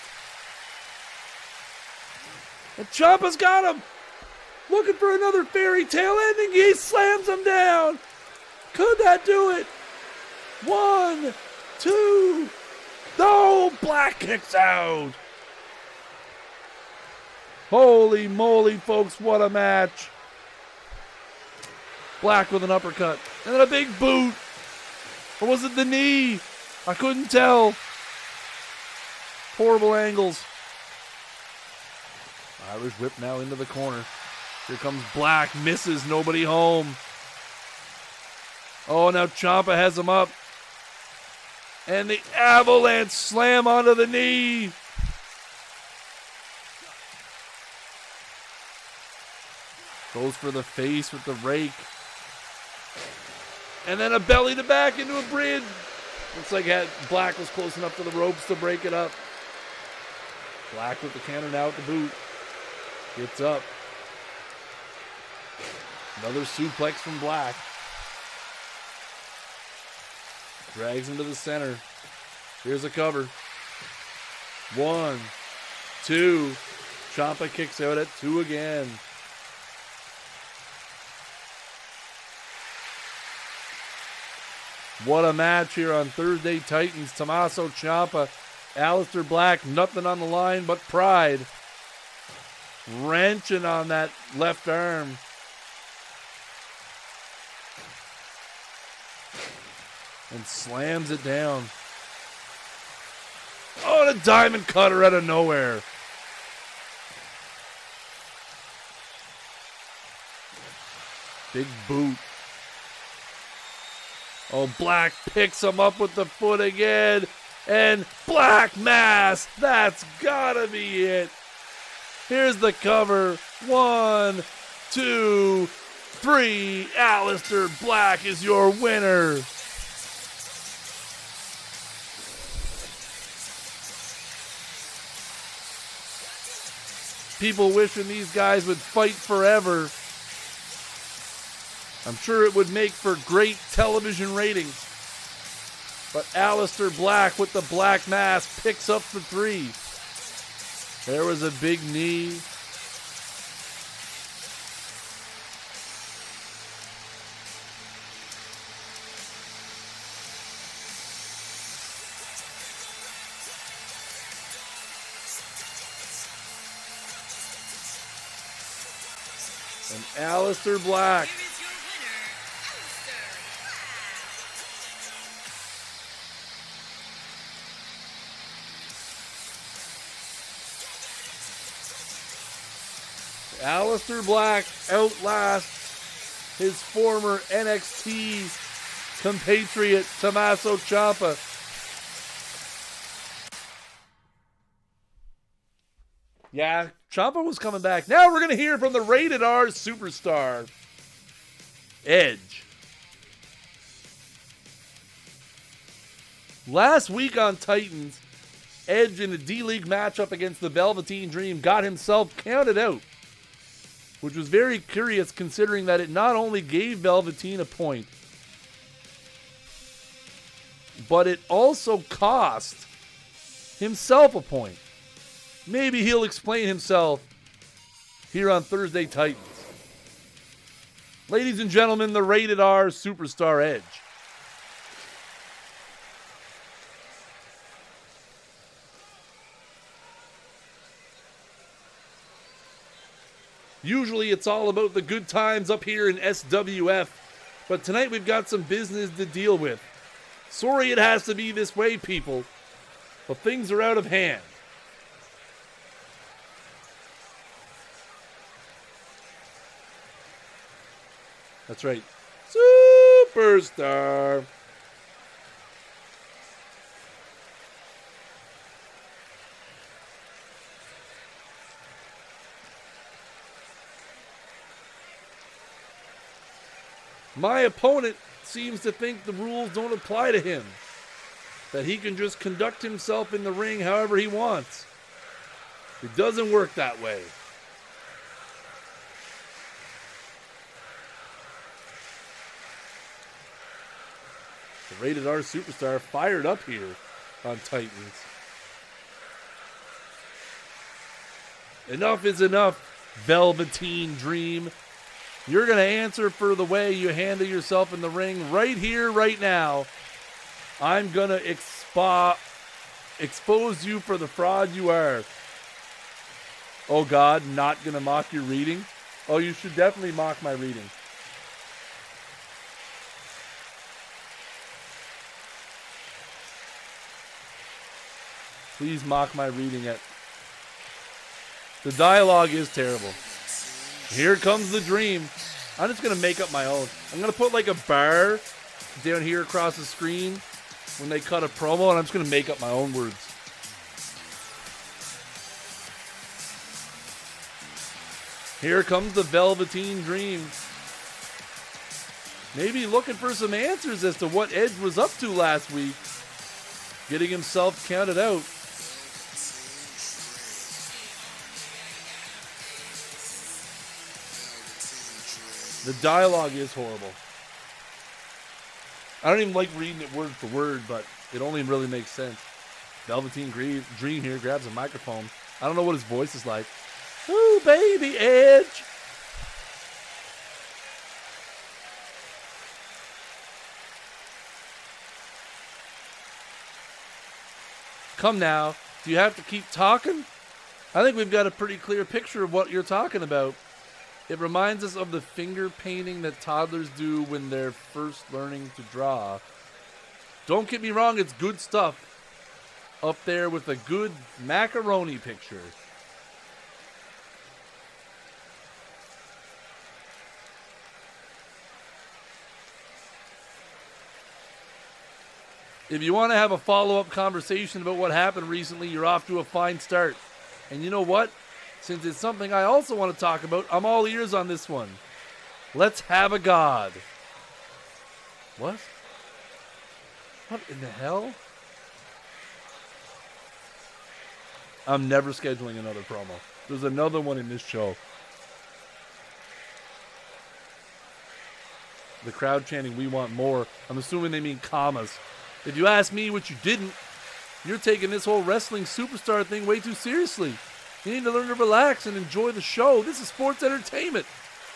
And Ciampa's got him. Looking for another fairy tale ending. He slams him down. Could that do it? 1, 2. No, Black kicks out. Holy moly, folks, what a match. Black with an uppercut. And then a big boot. Or was it the knee? I couldn't tell. Horrible angles. Irish whip now into the corner. Here comes Black. Misses. Nobody home. Oh, now Ciampa has him up. And the avalanche slam onto the knee. Goes for the face with the rake. And then a belly to back into a bridge. Looks like Black was close enough to the ropes to break it up. Black with the counter now with the boot. Gets up. Another suplex from Black. Drags him to the center. Here's a cover. 1, 2. Ciampa kicks out at 2 again. What a match here on Thursday Titans. Tommaso Ciampa, Aleister Black, nothing on the line but pride. Wrenching on that left arm. And slams it down. Oh, and a diamond cutter out of nowhere. Big boot. Oh, Black picks him up with the foot again. And Black Mass. That's gotta be it. Here's the cover. 1, 2, 3. Aleister Black is your winner. People wishing these guys would fight forever. I'm sure it would make for great television ratings. But Aleister Black with the Black Mass picks up the 3. There was a big knee. And Aleister Black. Here is your winner, Aleister Aleister Black. Black outlasts his former NXT compatriot Tommaso Ciampa. Yeah, Ciampa was coming back. Now we're going to hear from the Rated R superstar, Edge. Last week on Titans, Edge in a D-League matchup against the Velveteen Dream got himself counted out, which was very curious considering that it not only gave Velveteen a point, but it also cost himself a point. Maybe he'll explain himself here on Thursday Titans. Ladies and gentlemen, the Rated R Superstar Edge. Usually it's all about the good times up here in SWF, but tonight we've got some business to deal with. Sorry it has to be this way, people, but things are out of hand. That's right. Superstar. My opponent seems to think the rules don't apply to him, that he can just conduct himself in the ring however he wants. It doesn't work that way. The Rated R Superstar fired up here on Titans. Enough is enough, Velveteen Dream. You're going to answer for the way you handle yourself in the ring right here, right now. I'm going to expose you for the fraud you are. Oh God, not going to mock your reading? Oh, you should definitely mock my reading. Please mock my reading. The dialogue is terrible. Here comes the dream. I'm just going to make up my own. I'm going to put like a bar down here across the screen when they cut a promo, and I'm just going to make up my own words. Here comes the Velveteen Dream. Maybe looking for some answers as to what Edge was up to last week. Getting himself counted out. The dialogue is horrible. I don't even like reading it word for word, but it only really makes sense. Velveteen Dream here grabs a microphone. I don't know what his voice is like. Ooh, baby, Edge. Come now. Do you have to keep talking? I think we've got a pretty clear picture of what you're talking about. It reminds us of the finger painting that toddlers do when they're first learning to draw. Don't get me wrong, it's good stuff. Up there with a good macaroni picture. If you want to have a follow-up conversation about what happened recently, you're off to a fine start. And you know what? Since it's something I also want to talk about, I'm all ears on this one. Let's have a god. What? What in the hell? I'm never scheduling another promo. There's another one in this show. The crowd chanting, "We want more." I'm assuming they mean commas. If you ask me, which you didn't, you're taking this whole wrestling superstar thing way too seriously. You need to learn to relax and enjoy the show. This is sports entertainment.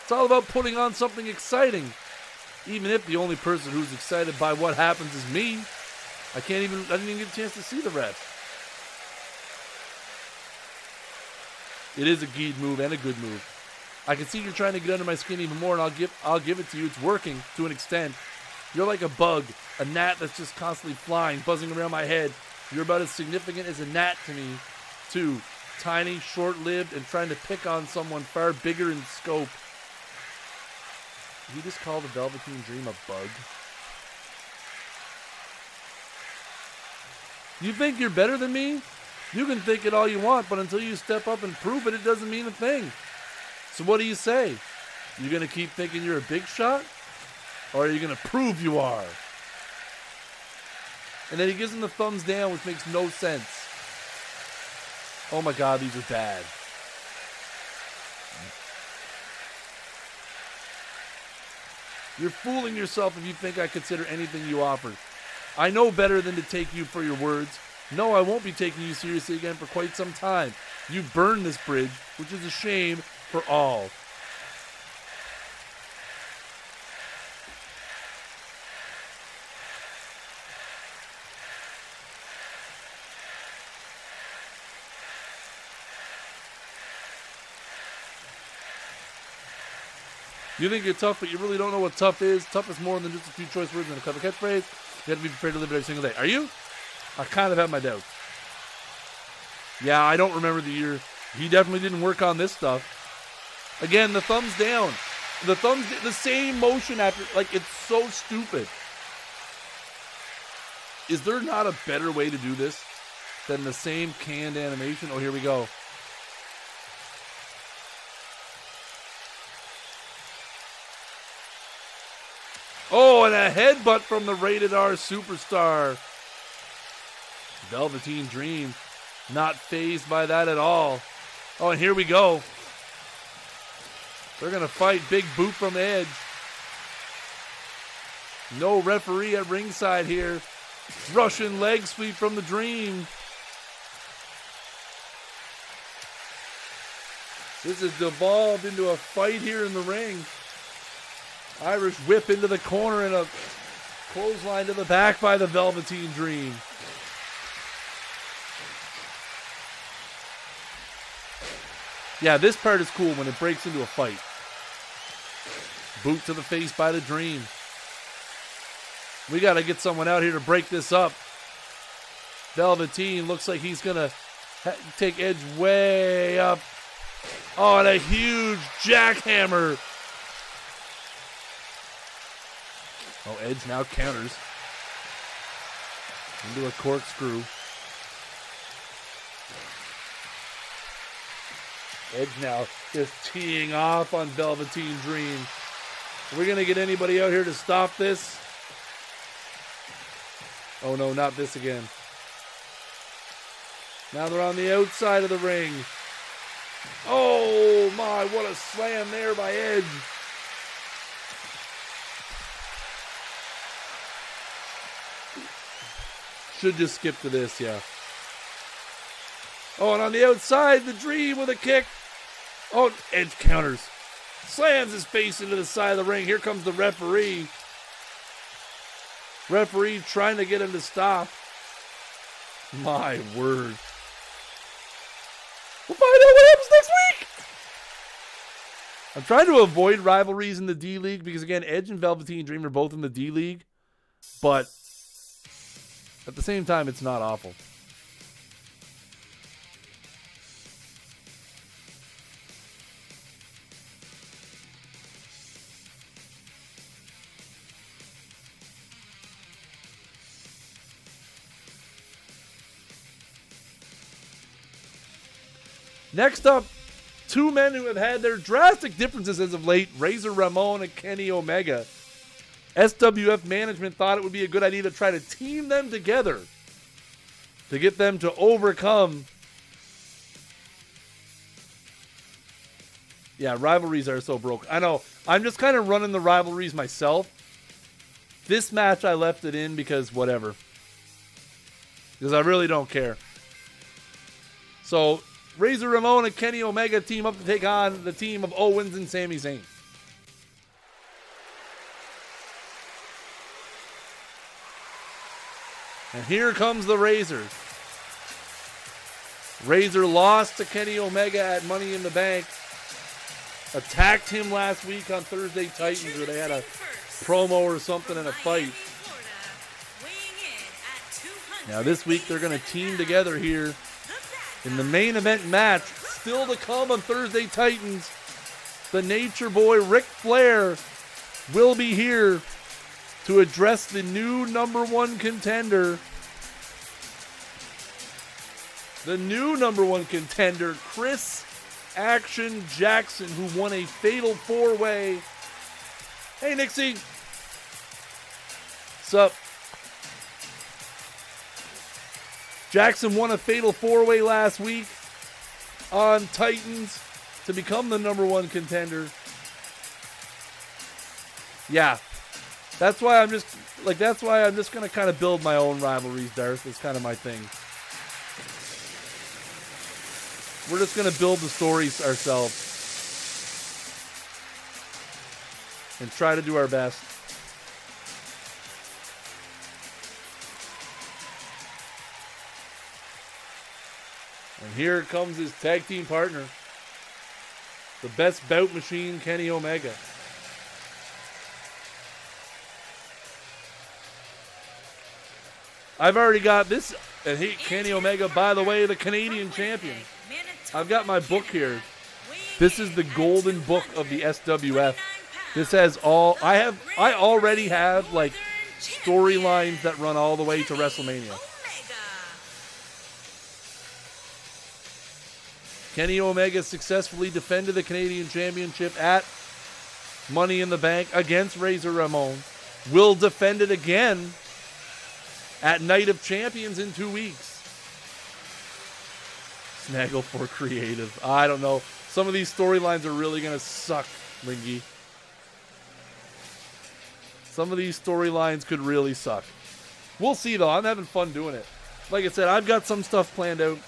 It's all about putting on something exciting. Even if the only person who's excited by what happens is me. I didn't even get a chance to see the rest. It is a geed move and a good move. I can see you're trying to get under my skin even more, and I'll give it to you. It's working to an extent. You're like a bug, a gnat that's just constantly flying, buzzing around my head. You're about as significant as a gnat to me, too. Tiny, short-lived, and trying to pick on someone far bigger in scope. Did you just call the Velveteen Dream a bug? You think you're better than me? You can think it all you want, but until you step up and prove it, it doesn't mean a thing. So what do you say? You gonna keep thinking you're a big shot? Or are you gonna prove you are? And then he gives him the thumbs down, which makes no sense. Oh my God, these are bad. You're fooling yourself if you think I consider anything you offer. I know better than to take you for your words. No, I won't be taking you seriously again for quite some time. You've burned this bridge, which is a shame for all. You think you're tough, but you really don't know what tough is. Tough is more than just a few choice words and a clever catchphrase. You have to be prepared to live it every single day. Are you? I kind of have my doubts. Yeah, I don't remember the year. He definitely didn't work on this stuff. Again, the thumbs down. The same motion after, like, it's so stupid. Is there not a better way to do this than the same canned animation? Oh, here we go. Oh, and a headbutt from the Rated R superstar. Velveteen Dream, not fazed by that at all. Oh, and here we go. They're going to fight. Big boot from Edge. No referee at ringside here. Russian leg sweep from the Dream. This has devolved into a fight here in the ring. Irish whip into the corner and a clothesline to the back by the Velveteen Dream. Yeah, this part is cool when it breaks into a fight. Boot to the face by the Dream. We got to get someone out here to break this up. Velveteen looks like he's going to take Edge way up. Oh, and a huge jackhammer. Oh, Edge now counters. Into a corkscrew. Edge now just teeing off on Velveteen Dream. Are we going to get anybody out here to stop this? Oh no, not this again. Now they're on the outside of the ring. Oh my, what a slam there by Edge. Should just skip to this, yeah. Oh, and on the outside, the Dream with a kick. Oh, Edge counters. Slams his face into the side of the ring. Here comes the referee. Referee trying to get him to stop. My word. We'll find out what happens next week. I'm trying to avoid rivalries in the D League because, again, Edge and Velveteen Dream are both in the D League. But at the same time, it's not awful. Next up, two men who have had their drastic differences as of late, Razor Ramon and Kenny Omega. SWF management thought it would be a good idea to try to team them together to get them to overcome. Yeah, rivalries are so broke. I know. I'm just kind of running the rivalries myself. This match I left it in because whatever. Because I really don't care. So Razor Ramon and Kenny Omega team up to take on the team of Owens and Sami Zayn. And here comes the Razor. Razor lost to Kenny Omega at Money in the Bank. Attacked him last week on Thursday Titans where they had a promo or something in a fight. Now this week they're going to team together here in the main event match. Still to come on Thursday Titans. The Nature Boy Ric Flair will be here to address the new number one contender. The new number one contender, Chris Action Jackson, who won a fatal four-way. Hey, Nixie. What's up? Jackson won a fatal four-way last week on Titans to become the number one contender. Yeah. That's why I'm just going to kind of build my own rivalries, Darth. It's kind of my thing. We're just going to build the stories ourselves and try to do our best. And here comes his tag team partner, the best bout machine, Kenny Omega. I've already got this. And he, Kenny Omega, by the way, the Canadian champion. I've got my book here. This is the golden book of the SWF. This has all I already have like storylines that run all the way to WrestleMania. Kenny Omega successfully defended the Canadian Championship at Money in the Bank against Razor Ramon. Will defend it again at Night of Champions in 2 weeks. Snaggle for creative. I don't know. Some of these storylines are really going to suck, Lingy. Some of these storylines could really suck. We'll see, though. I'm having fun doing it. Like I said, I've got some stuff planned out.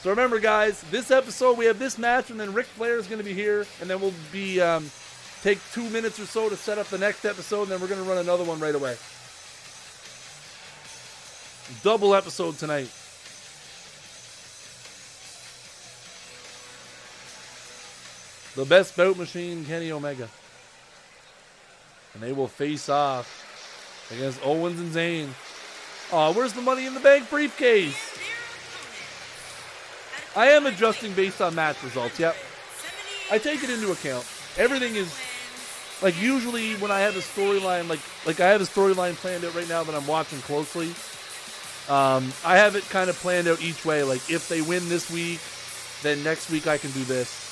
So remember, guys, this episode, we have this match, and then Ric Flair is going to be here, and then we'll be take 2 minutes or so to set up the next episode, and then we're going to run another one right away. Double episode tonight. The best bout machine, Kenny Omega. And they will face off against Owens and Zayn. Oh, where's the Money in the Bank briefcase? I am adjusting based on match results. Yep. I take it into account. Everything is, like, usually when I have a storyline, like I have a storyline planned out right now that I'm watching closely. I have it kind of planned out each way. Like, if they win this week, then next week I can do this.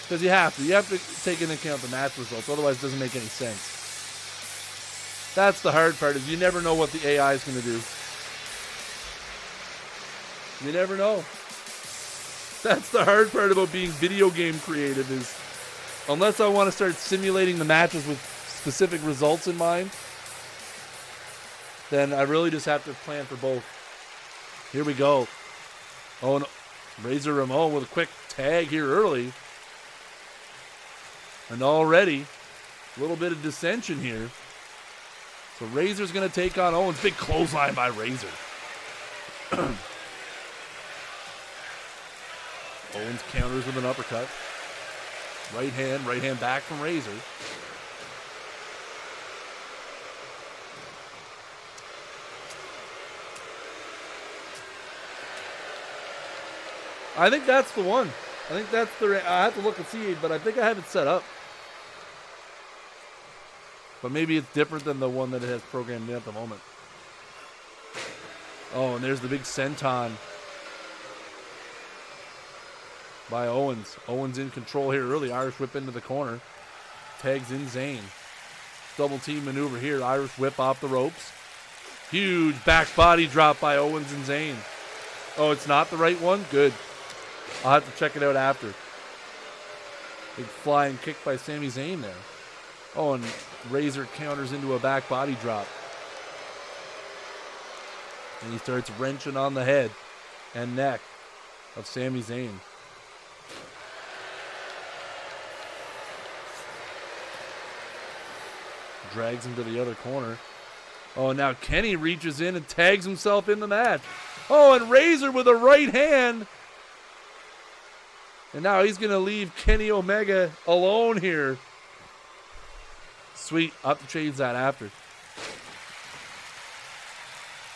Because you have to. You have to take into account the match results. Otherwise, it doesn't make any sense. That's the hard part, is you never know what the AI is going to do. You never know. That's the hard part about being video game creative, is unless I want to start simulating the matches with specific results in mind, then I really just have to plan for both. Here we go. Oh, and Razor Ramon with a quick tag here early. And already, a little bit of dissension here. So Razor's going to take on Owens. Big clothesline by Razor. Owens counters with an uppercut. Right hand back from Razor. I think that's the one. I think that's the... I have to look and see, but I think I have it set up. But maybe it's different than the one that it has programmed in at the moment. Oh, and there's the big senton by Owens. Owens in control here early. Irish whip into the corner. Tags in Zayn. Double team maneuver here. Irish whip off the ropes. Huge back body drop by Owens and Zayn. Oh, it's not the right one? Good. I'll have to check it out after. Big flying kick by Sami Zayn there. Oh, and Razor counters into a back body drop. And he starts wrenching on the head and neck of Sami Zayn. Drags him to the other corner. Oh, now Kenny reaches in and tags himself in the match. Oh, and Razor with a right hand. And now he's going to leave Kenny Omega alone here. Sweet. I'll have to change that after.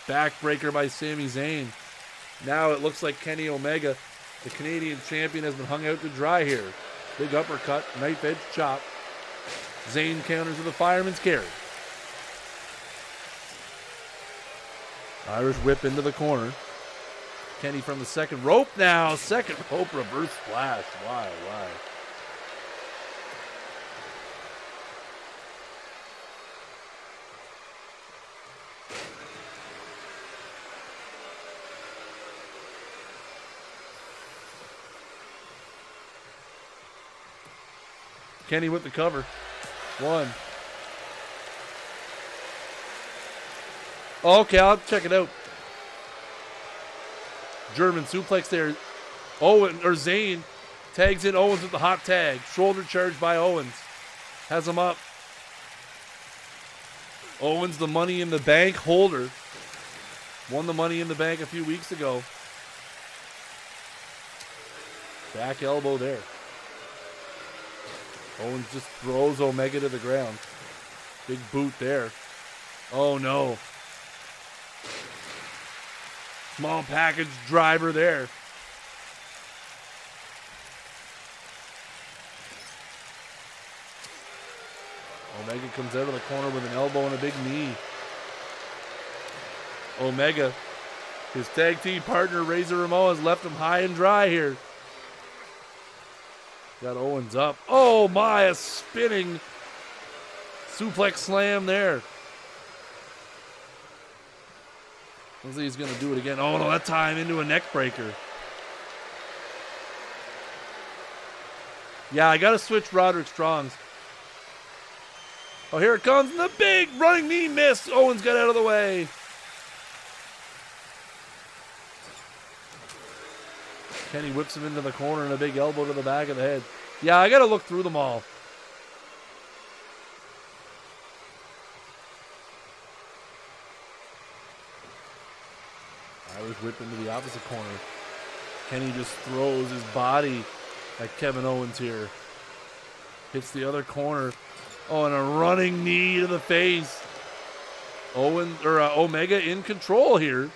Backbreaker by Sami Zayn. Now it looks like Kenny Omega, the Canadian champion, has been hung out to dry here. Big uppercut, knife edge chop. Zayn counters with a fireman's carry. Irish whip into the corner. Kenny from the second rope now. Second rope reverse splash. Why? Kenny with the cover. One. Okay, I'll check it out. German suplex there. Zayn tags in Owens with the hot tag. Shoulder charge by Owens. Has him up. Owens, the Money in the Bank holder. Won the Money in the Bank a few weeks ago. Back elbow there. Owens just throws Omega to the ground. Big boot there. Oh, no. Small package driver there. Omega comes out of the corner with an elbow and a big knee. Omega, his tag team partner Razor Ramon has left him high and dry here. Got Owens up. Oh my, a spinning suplex slam there. Looks like he's going to do it again. Oh no, that time into a neck breaker. Yeah, I got to switch Roderick Strong's. Oh, here it comes. The big running knee miss. Owens got out of the way. Kenny whips him into the corner and a big elbow to the back of the head. Yeah, I got to look through them all. Irish whip into the opposite corner. Kenny just throws his body at Kevin Owens here. Hits the other corner. Oh, and a running knee to the face. Omega in control here.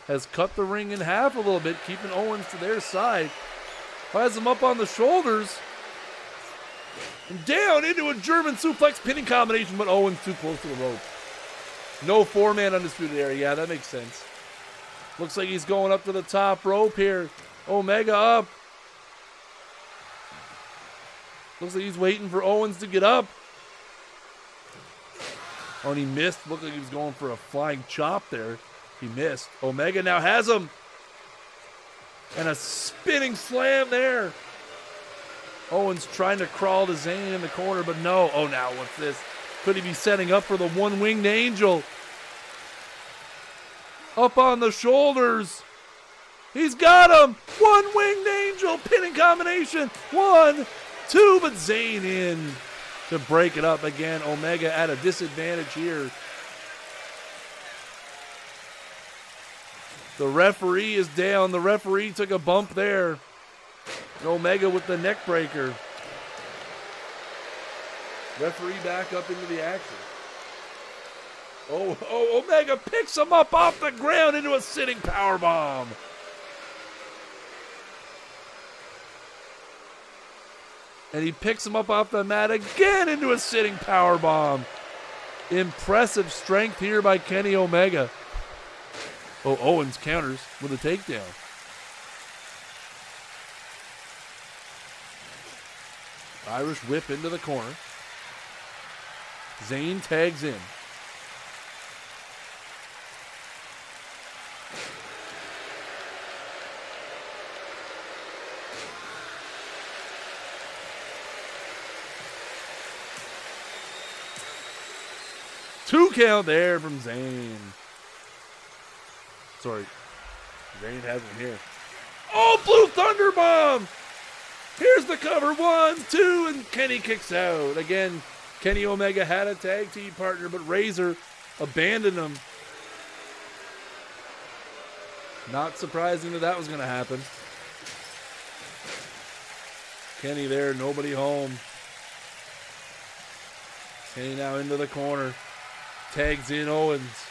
Has cut the ring in half a little bit, keeping Owens to their side. Has him up on the shoulders. And down into a German suplex pinning combination, but Owens too close to the rope. No four-man undisputed era. Yeah, that makes sense. Looks like he's going up to the top rope here. Omega up. Looks like he's waiting for Owens to get up. Oh, and he missed. Looked like he was going for a flying chop there. He missed. Omega now has him. And a spinning slam there. Owens trying to crawl to Zayn in the corner, but no. Oh, now what's this? Could he be setting up for the one-winged angel? Up on the shoulders. He's got him. One-winged angel pinning combination. 1, 2, but Zayn in to break it up again. Omega at a disadvantage here. The referee is down. The referee took a bump there. Omega with the neck breaker. Referee back up into the action. Oh, Omega picks him up off the ground into a sitting powerbomb. And he picks him up off the mat again into a sitting powerbomb. Impressive strength here by Kenny Omega. Oh, Owens counters with a takedown. Irish whip into the corner. Zayn tags in. Two count there from Zayn. Sorry. Zayn has him here. Oh, Blue Thunder Bomb! Here's the cover. 1, 2, and Kenny kicks out. Again, Kenny Omega had a tag team partner, but Razor abandoned him. Not surprising that was going to happen. Kenny there, nobody home. Kenny now into the corner. Tags in Owens.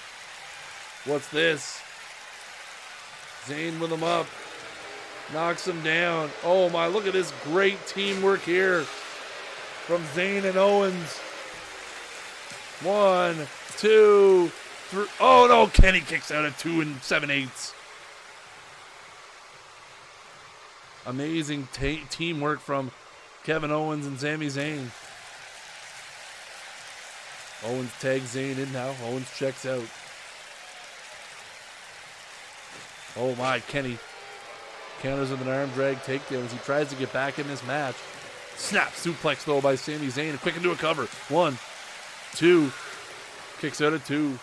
What's this? Zayn with him up. Knocks him down. Oh my, look at this great teamwork here from Zayn and Owens. 1, 2, 3. Oh no, Kenny kicks out at 2 7/8. Amazing teamwork from Kevin Owens and Sami Zayn. Owens tags Zayn in now. Owens checks out. Oh my, Kenny counters with an arm drag takedown as he tries to get back in this match. Snap suplex though by Sami Zayn. Quick into a cover. 1, 2. Kicks out at 2.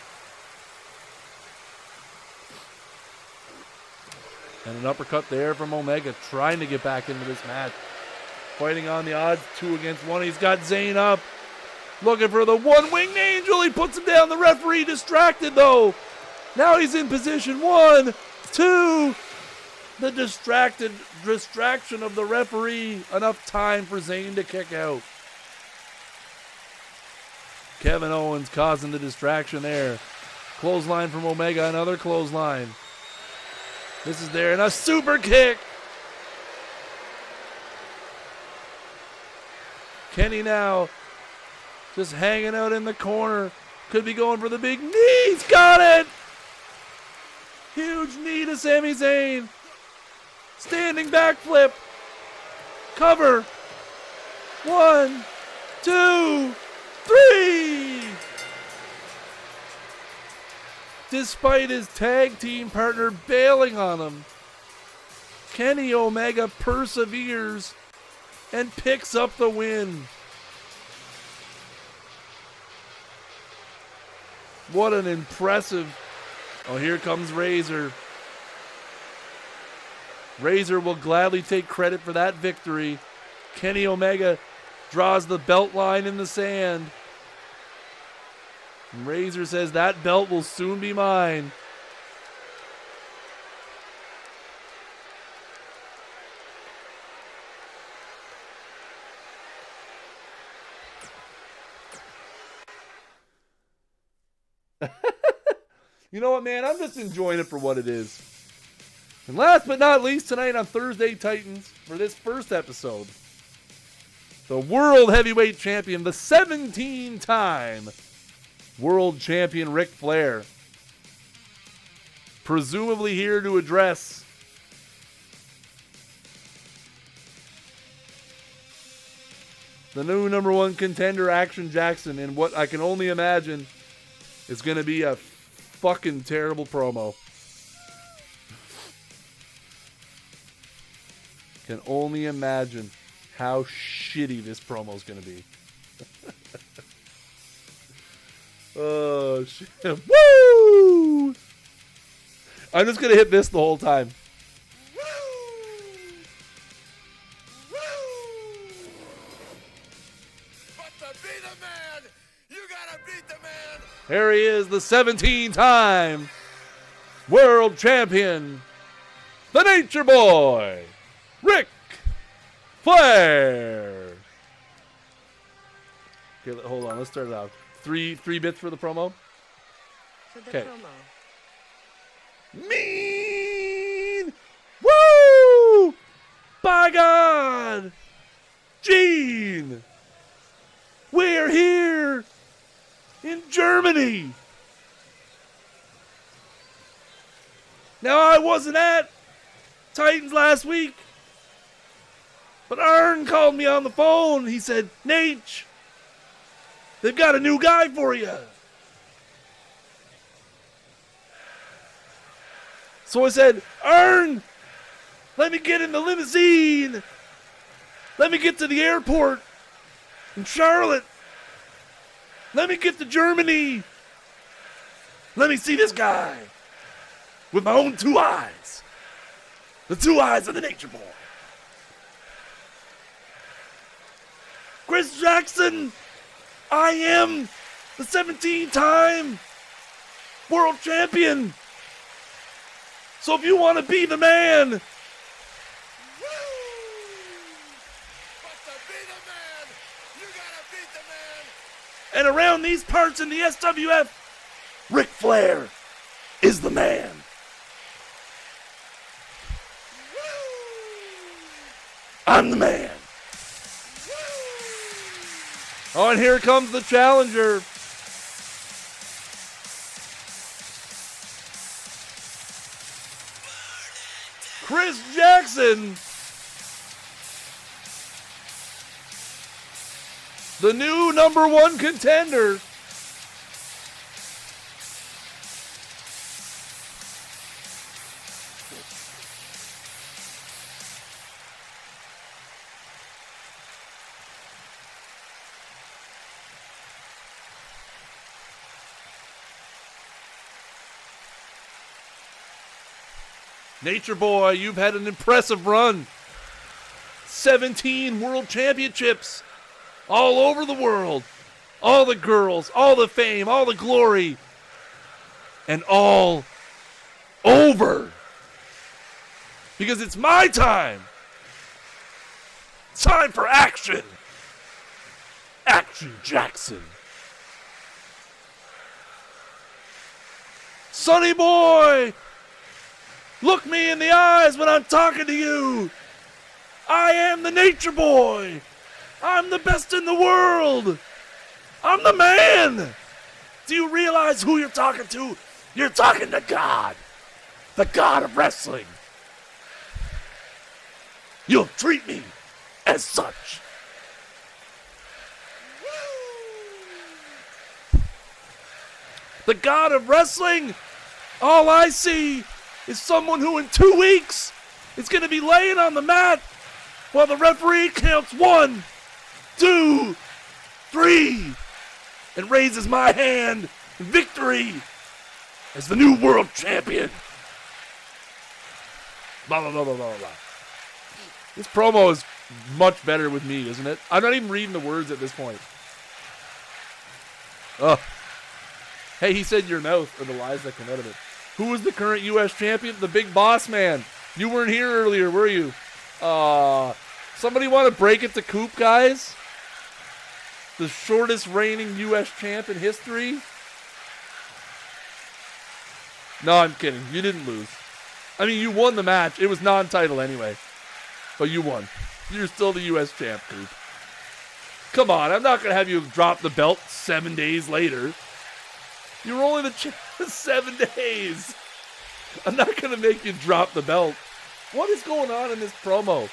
And an uppercut there from Omega trying to get back into this match. Fighting on the odds, 2 against 1. He's got Zayn up. Looking for the one-winged angel. He puts him down. The referee distracted though. Now he's in position. 1, 2. The distraction of the referee. Enough time for Zayn to kick out. Kevin Owens causing the distraction there. Clothesline from Omega, another clothesline. This is there, and a super kick. Kenny now just hanging out in the corner. Could be going for the big knee. He's got it. Huge knee to Sami Zayn. Standing backflip. Cover. 1, 2, 3. Despite his tag team partner bailing on him, Kenny Omega perseveres and picks up the win. What an impressive... Oh, here comes Razor. Razor will gladly take credit for that victory. Kenny Omega draws the belt line in the sand. And Razor says that belt will soon be mine. You know what, man? I'm just enjoying it for what it is. And last but not least, tonight on Thursday Titans, for this first episode, the World Heavyweight Champion, the 17-time World Champion Ric Flair, presumably here to address the new number one contender, Action Jackson, in what I can only imagine is going to be a fucking terrible promo. Can only imagine how shitty this promo is going to be. Oh, shit. Woo! I'm just going to hit this the whole time. Here he is, the 17-time World Champion, the Nature Boy, Ric Flair. Okay, hold on. Let's start it out. Three bits for the promo. For the promo. Mean. Woo! By God, Gene, we're here in Germany. Now, I wasn't at Titans last week, but Arn called me on the phone. He said, Nate, they've got a new guy for you. So I said, Arn, let me get in the limousine. Let me get to the airport in Charlotte. Let me get to Germany. Let me see this guy with my own two eyes. The two eyes of the Nature Boy. Chris Jackson, I am the 17-time world champion. So if you want to be the man, and around these parts in the SWF, Ric Flair is the man. I'm the man. Oh, and here comes the challenger. Chris Jackson. The new number one contender. Nature Boy, you've had an impressive run. 17 world championships. All over the world. All the girls, all the fame, all the glory. And all over. Because it's my time. It's time for action. Action Jackson. Sonny boy, look me in the eyes when I'm talking to you. I am the nature boy. I'm the best in the world. I'm the man. Do you realize who you're talking to? You're talking to God, the God of wrestling. You'll treat me as such. The God of wrestling, all I see is someone who in 2 weeks is going to be laying on the mat while the referee counts 1, 2, 3, and raises my hand in victory as the new world champion. Blah, blah, blah, blah, blah, blah. This promo is much better with me, isn't it? I'm not even reading the words at this point. Ugh. Hey, he said your mouth, or the lies that come out of it. Who is the current U.S. champion? The big boss man. You weren't here earlier, were you? Somebody want to break it to Coop, guys? The shortest reigning U.S. champ in history? No, I'm kidding. You didn't lose. I mean, you won the match. It was non-title anyway. But you won. You're still the U.S. champ, Coop. Come on, I'm not going to have you drop the belt 7 days later. You were only the champ for 7 days. I'm not going to make you drop the belt. What is going on in this promo?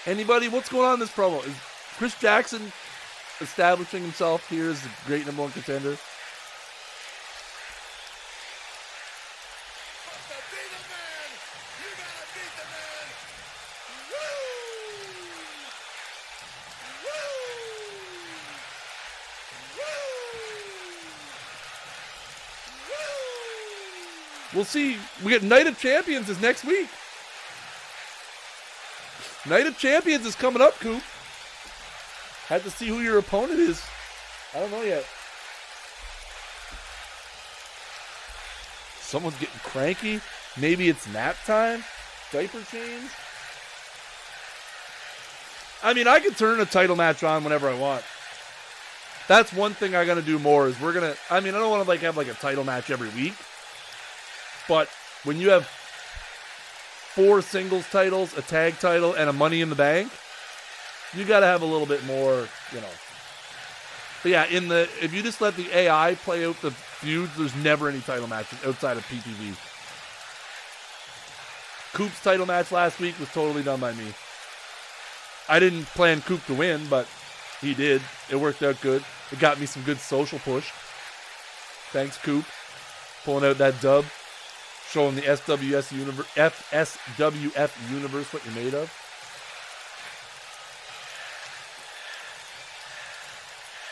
Anybody? What's going on in this promo? Is Chris Jackson establishing himself here as the great number 1 contender? We'll see. We get Night of Champions is next week. Night of Champions is coming up, Coop. Had to see who your opponent is. I don't know yet. Someone's getting cranky. Maybe it's nap time. Diaper change. I mean, I can turn a title match on whenever I want. That's one thing I gotta do more is I don't want to have a title match every week. But when you have 4 singles titles, a tag title, and a Money in the Bank, you got to have a little bit more, But yeah, if you just let the AI play out the feuds, there's never any title matches outside of PPV. Coop's title match last week was totally done by me. I didn't plan Coop to win, but he did. It worked out good. It got me some good social push. Thanks, Coop. Pulling out that dub. Showing the SWF universe what you're made of.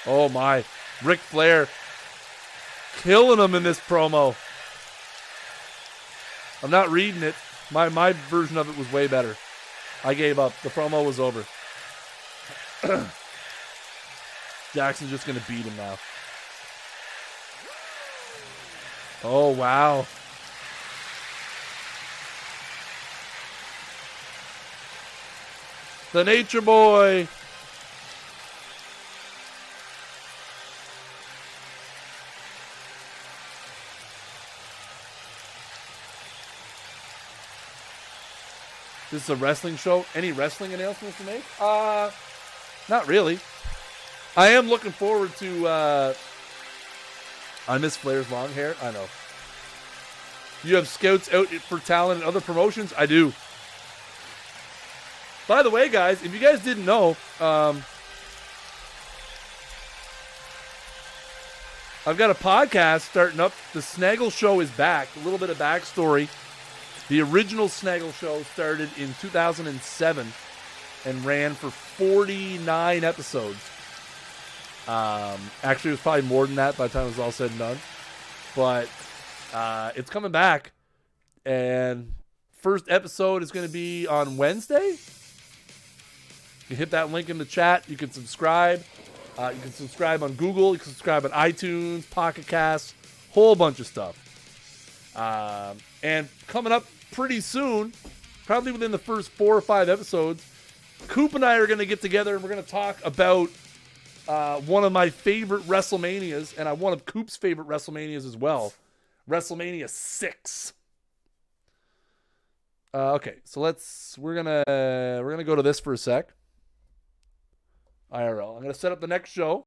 Oh my. Ric Flair killing him in this promo. I'm not reading it. My version of it was way better. I gave up. The promo was over. Jackson's just going to beat him now. Oh, wow. The Nature Boy. This is a wrestling show. Any wrestling announcements to make? Not really. I am looking forward to, I miss Flair's long hair. I know. You have scouts out for talent in other promotions? I do. By the way, guys, if you guys didn't know, I've got a podcast starting up. The Snaggle Show is back. A little bit of backstory. The original Snaggle Show started in 2007 and ran for 49 episodes. Actually, it was probably more than that by the time it was all said and done. But it's coming back. And first episode is going to be on Wednesday. You can hit that link in the chat. You can subscribe. You can subscribe on Google. You can subscribe on iTunes, Pocket Casts, whole bunch of stuff. And coming up pretty soon, probably within the first 4 or 5 episodes, Coop and I are going to get together and we're going to talk about one of my favorite WrestleManias, and one of Coop's favorite WrestleManias as well. WrestleMania 6. Okay, so we're gonna go to this for a sec. IRL. I'm gonna set up the next show.